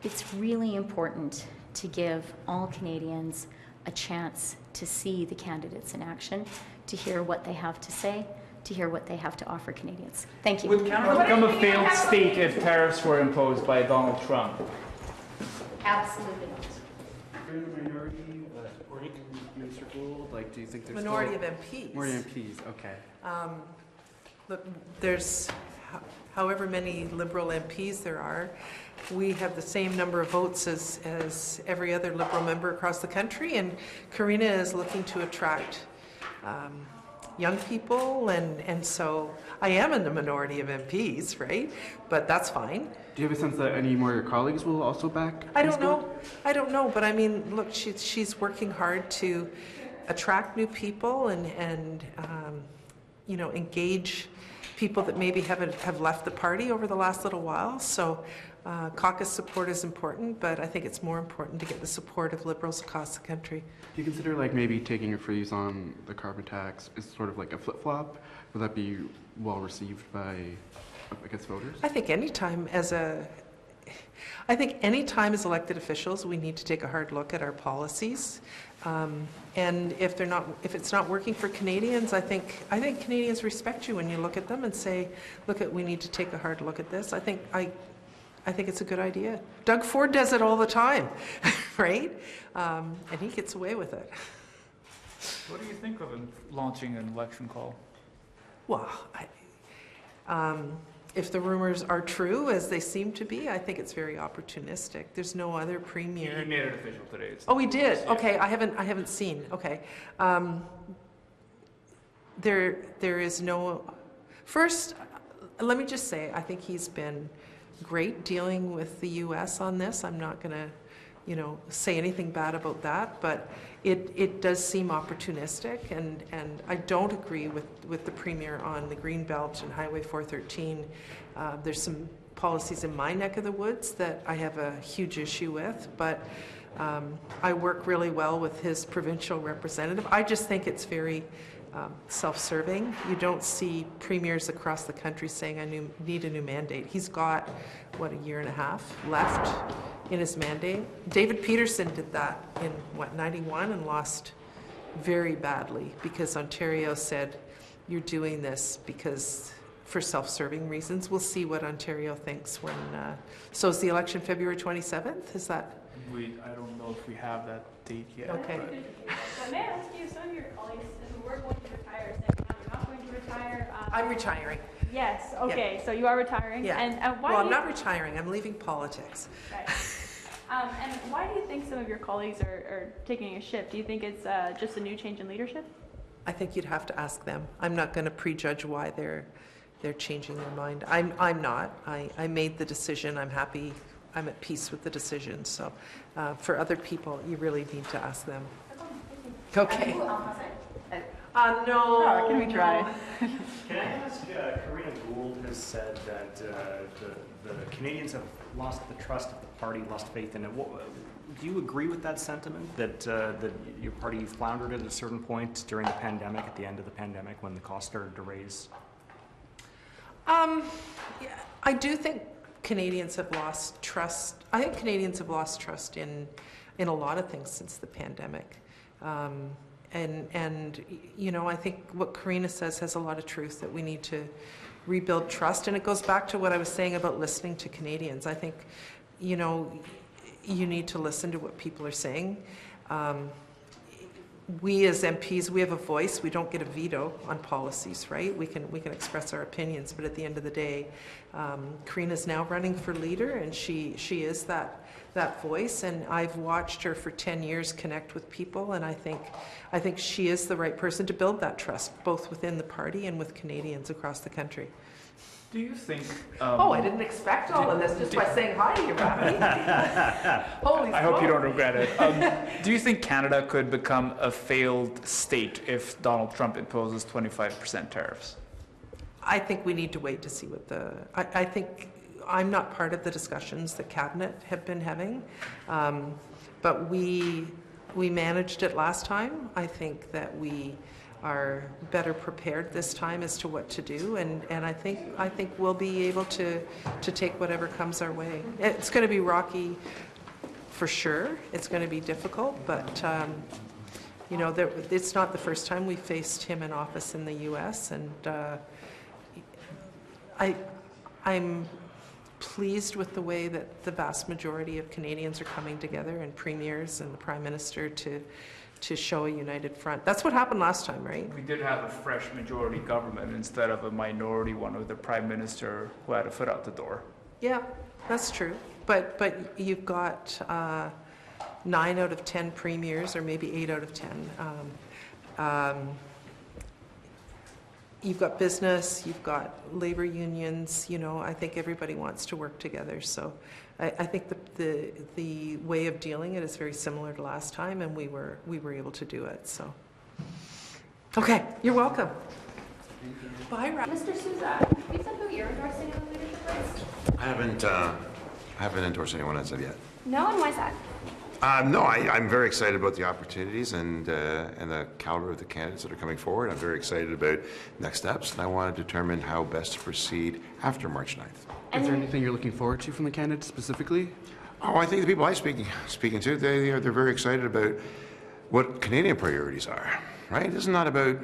It's really important to give all Canadians a chance to see the candidates in action, to hear what they have to say, to hear what they have to offer Canadians. Thank you. Would Canada become a failed state if tariffs were imposed by Donald Trump? Absolutely not. Minority supporting Minister Gould? Like, do you think there's minority of MPs? Minority of MPs, okay. Look, there's however many Liberal MPs there are, we have the same number of votes as every other Liberal member across the country, and Karina is looking to attract young people, and so I am in the minority of MPs, right? But that's fine. Do you have a sense that any more of your colleagues will also back? I don't know, but I mean, look, she's working hard to attract new people and you know, engage people that maybe have left the party over the last little while. So caucus support is important, but I think it's more important to get the support of Liberals across the country. Do you consider like maybe taking a freeze on the carbon tax is sort of like a flip-flop? Would that be well received by, I guess, voters? I think anytime as elected officials, we need to take a hard look at our policies. And if it's not working for Canadians, I think Canadians respect you when you look at them and say, we need to take a hard look at this. I think it's a good idea. Doug Ford does it all the time, right? And he gets away with it. What do you think of him launching an election call? Well, if the rumors are true, as they seem to be, I think it's very opportunistic. There's no other premier. He made it official today. Oh, he did? Yeah. Okay, I haven't seen. Okay. There is no... First, let me just say, I think he's been great dealing with the U.S. on this. I'm not going to, say anything bad about that, but it does seem opportunistic, and I don't agree with the Premier on the Greenbelt and Highway 413. There's some policies in my neck of the woods that I have a huge issue with, but I work really well with his provincial representative. I just think it's very self-serving. You don't see premiers across the country saying, I need a new mandate. He's got, a year and a half left in his mandate. David Peterson did that in, 91 and lost very badly because Ontario said, you're doing this for self-serving reasons. We'll see what Ontario thinks when, so is the election February 27th? Is that? I don't know if we have that date yet. Okay. So may I ask you, some of your colleagues who were going to retire said you're not going to retire. I'm retiring. Yes, okay, yeah. So you are retiring. Yeah. And I'm not retiring, I'm leaving politics. Right. And why do you think some of your colleagues are taking a shift? Do you think it's just a new change in leadership? I think you'd have to ask them. I'm not going to prejudge why they're changing their mind. I'm not. I made the decision. I'm happy. I'm at peace with the decision. So for other people, you really need to ask them. Okay. No. Oh, can we try? Can I ask, Karina Gould has said that the Canadians have lost the trust of the party, lost faith in it. Do you agree with that sentiment, that your party floundered at a certain point during the pandemic, at the end of the pandemic, when the cost started to raise? Yeah, I do think Canadians have lost trust. I think Canadians have lost trust in a lot of things since the pandemic. And I think what Karina says has a lot of truth, that we need to rebuild trust. And it goes back to what I was saying about listening to Canadians. I think, you need to listen to what people are saying. We as MPs, we have a voice. We don't get a veto on policies, right? We can express our opinions, but at the end of the day, Karina's now running for leader, and she is that voice. And I've watched her for 10 years connect with people, and I think she is the right person to build that trust, both within the party and with Canadians across the country. Do you think... I didn't expect all of this just by saying hi to you, Rafi. Holy I hope you don't regret it. Do you think Canada could become a failed state if Donald Trump imposes 25% tariffs? I think we need to wait to see what I think I'm not part of the discussions that Cabinet have been having, but we managed it last time. I think that we are better prepared this time as to what to do, and I think we'll be able to take whatever comes our way. It's going to be rocky for sure. It's going to be difficult, but it's not the first time we faced him in office in the U.S. and I'm pleased with the way that the vast majority of Canadians are coming together, and premiers and the Prime Minister to show a united front. That's what happened last time, right? We did have a fresh majority government instead of a minority one with the Prime Minister who had a foot out the door. Yeah, that's true. But you've got 9 out of 10 premiers, or maybe 8 out of 10. You've got business, you've got labor unions, I think everybody wants to work together. So I think the way of dealing it is very similar to last time, and we were able to do it. So, okay, you're welcome. Bye, Rob. Mr. Sousa, have you said who you're endorsing in the leadership race? I haven't endorsed anyone as of yet. No, and why is that? No, I'm very excited about the opportunities and the caliber of the candidates that are coming forward. I'm very excited about next steps, and I want to determine how best to proceed after March 9th. Is there anything you're looking forward to from the candidates specifically? Oh, I think the people I'm speaking to, they're very excited about what Canadian priorities are, right? This is not about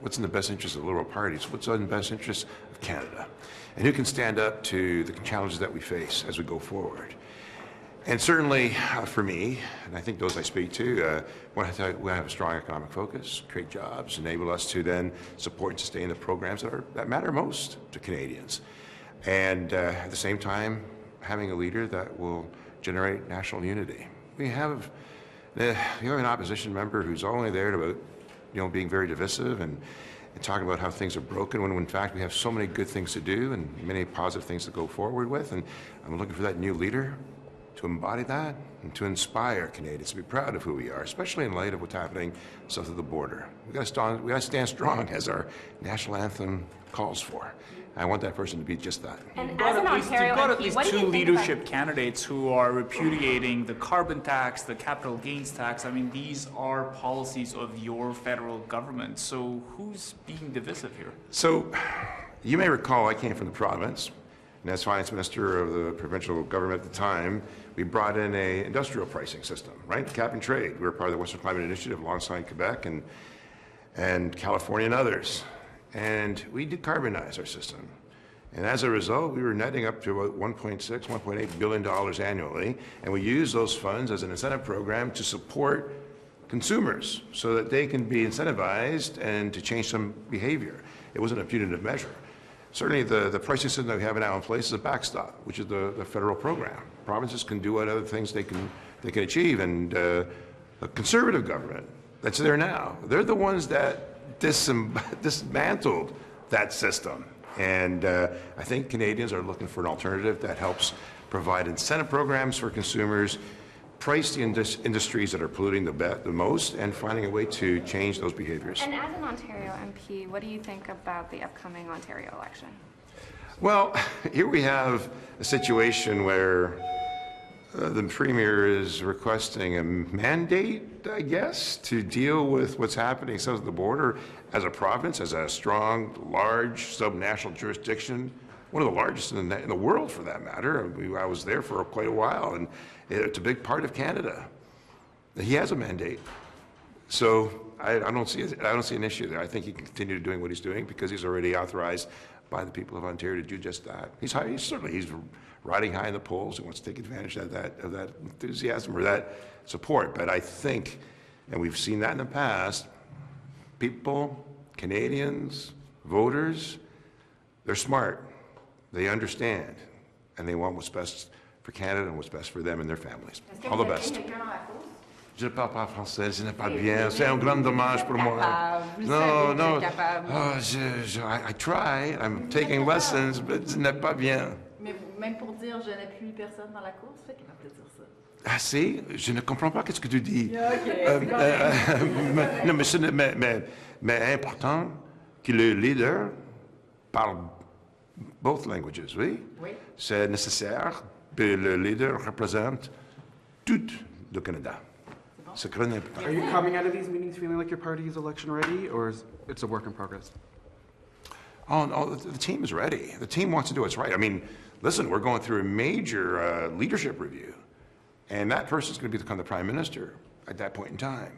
what's in the best interest of the Liberal Party, it's what's in the best interest of Canada, and who can stand up to the challenges that we face as we go forward. And certainly for me, and I think those I speak to, we have a strong economic focus, create jobs, enable us to then support and sustain the programs that matter most to Canadians. And at the same time, having a leader that will generate national unity. We have an opposition member who's only there to, being very divisive and talking about how things are broken, when in fact we have so many good things to do and many positive things to go forward with. And I'm looking for that new leader to embody that and to inspire Canadians to be proud of who we are, especially in light of what's happening south of the border. We got to stand strong, as our national anthem calls for. I want that person to be just that. And You've as an Ontario got at MP, least what do two you think leadership about... candidates who are repudiating the carbon tax, the capital gains tax. I mean, these are policies of your federal government. So who's being divisive here? So you may recall I came from the province, and as finance minister of the provincial government at the time, we brought in an industrial pricing system, right? Cap and trade. We were part of the Western Climate Initiative alongside Quebec and California and others. And we decarbonized our system. And as a result, we were netting up to about $1.6, $1.8 billion annually. And we used those funds as an incentive program to support consumers so that they can be incentivized and to change some behavior. It wasn't a punitive measure. Certainly the pricing system that we have now in place is a backstop, which is the federal program. Provinces can do what other things they can achieve. And a conservative government that's there now, they're the ones that dismantled that system. And I think Canadians are looking for an alternative that helps provide incentive programs for consumers, price the industries that are polluting the most, and finding a way to change those behaviors. And as an Ontario MP, what do you think about the upcoming Ontario election? Well, here we have a situation where the Premier is requesting a mandate, I guess, to deal with what's happening south of the border as a province, as a strong, large, subnational jurisdiction, one of the largest in the world for that matter. I was there for quite a while, and it's a big part of Canada. He has a mandate. So I don't see an issue there. I think he can continue doing what he's doing because he's already authorized by the people of Ontario to do just that. He's riding high in the polls and wants to take advantage of that enthusiasm or that support. But I think, and we've seen that in the past, people, Canadians, voters, they're smart. They understand, and they want what's best for Canada and what's best for them and their families. All the best. Je ne parle pas français, je n'ai pas bien. C'est un grand dommage pour moi. No. I try. I'm taking lessons, but ce n'est pas bien. Mais même pour dire je n'appuie personne dans la course, fait qu'il va peut-être dire ça. Ah si, je ne comprends pas qu'est-ce que tu dis. Non, mais important que le leader parle both languages, oui? Oui. C'est nécessaire que le leader représente tout le Canada. Are you coming out of these meetings feeling like your party is election ready, or is it's a work in progress? Oh, no, the team is ready. The team wants to do what's right. I mean, listen, we're going through a major leadership review, and that person's going to become the prime minister at that point in time.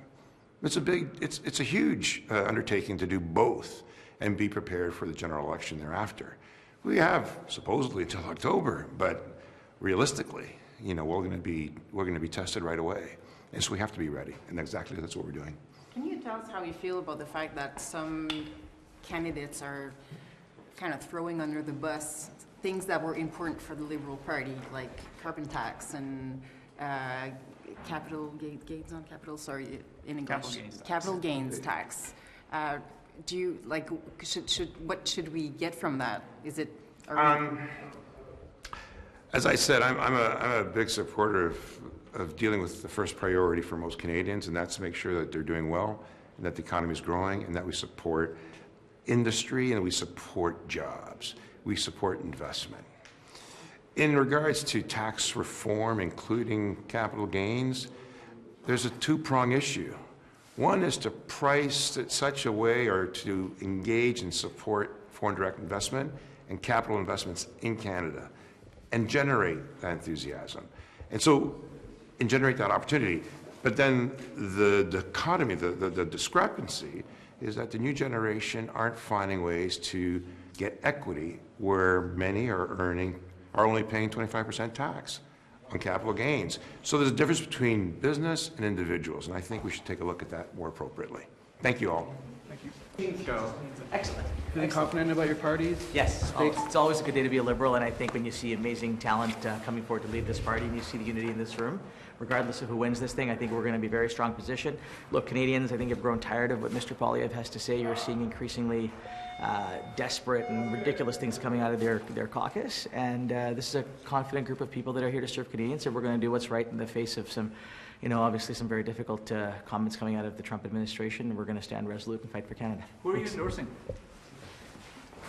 It's a huge undertaking to do both and be prepared for the general election thereafter. We have supposedly until October, but realistically, we're going to be tested right away. And so we have to be ready, and that's what we're doing. Can you tell us how you feel about the fact that some candidates are kind of throwing under the bus things that were important for the Liberal Party, like carbon tax and capital gains on capital? Sorry, in English, capital gains tax. Do you like? What should we get from that? Is it? As I said, I'm a big supporter of dealing with the first priority for most Canadians, and that's to make sure that they're doing well, and that the economy is growing, and that we support industry, and we support jobs. We support investment. In regards to tax reform, including capital gains, there's a two-prong issue. One is to price it such a way or to engage and support foreign direct investment and capital investments in Canada and generate that enthusiasm. And so, and generate that opportunity. But then the dichotomy, the discrepancy is that the new generation aren't finding ways to get equity where many are only paying 25% tax on capital gains. So there's a difference between business and individuals, and I think we should take a look at that more appropriately. Thank you all. Thank you. Excellent. Feeling confident about your parties? Yes, it's always a good day to be a Liberal, and I think when you see amazing talent coming forward to lead this party, and you see the unity in this room, regardless of who wins this thing, I think we're going to be in a very strong position. Look, Canadians, I think, have grown tired of what Mr. Poilievre has to say. You're seeing increasingly desperate and ridiculous things coming out of their caucus, and this is a confident group of people that are here to serve Canadians, and we're going to do what's right in the face of some, obviously some very difficult comments coming out of the Trump administration. We're going to stand resolute and fight for Canada. Who are you endorsing?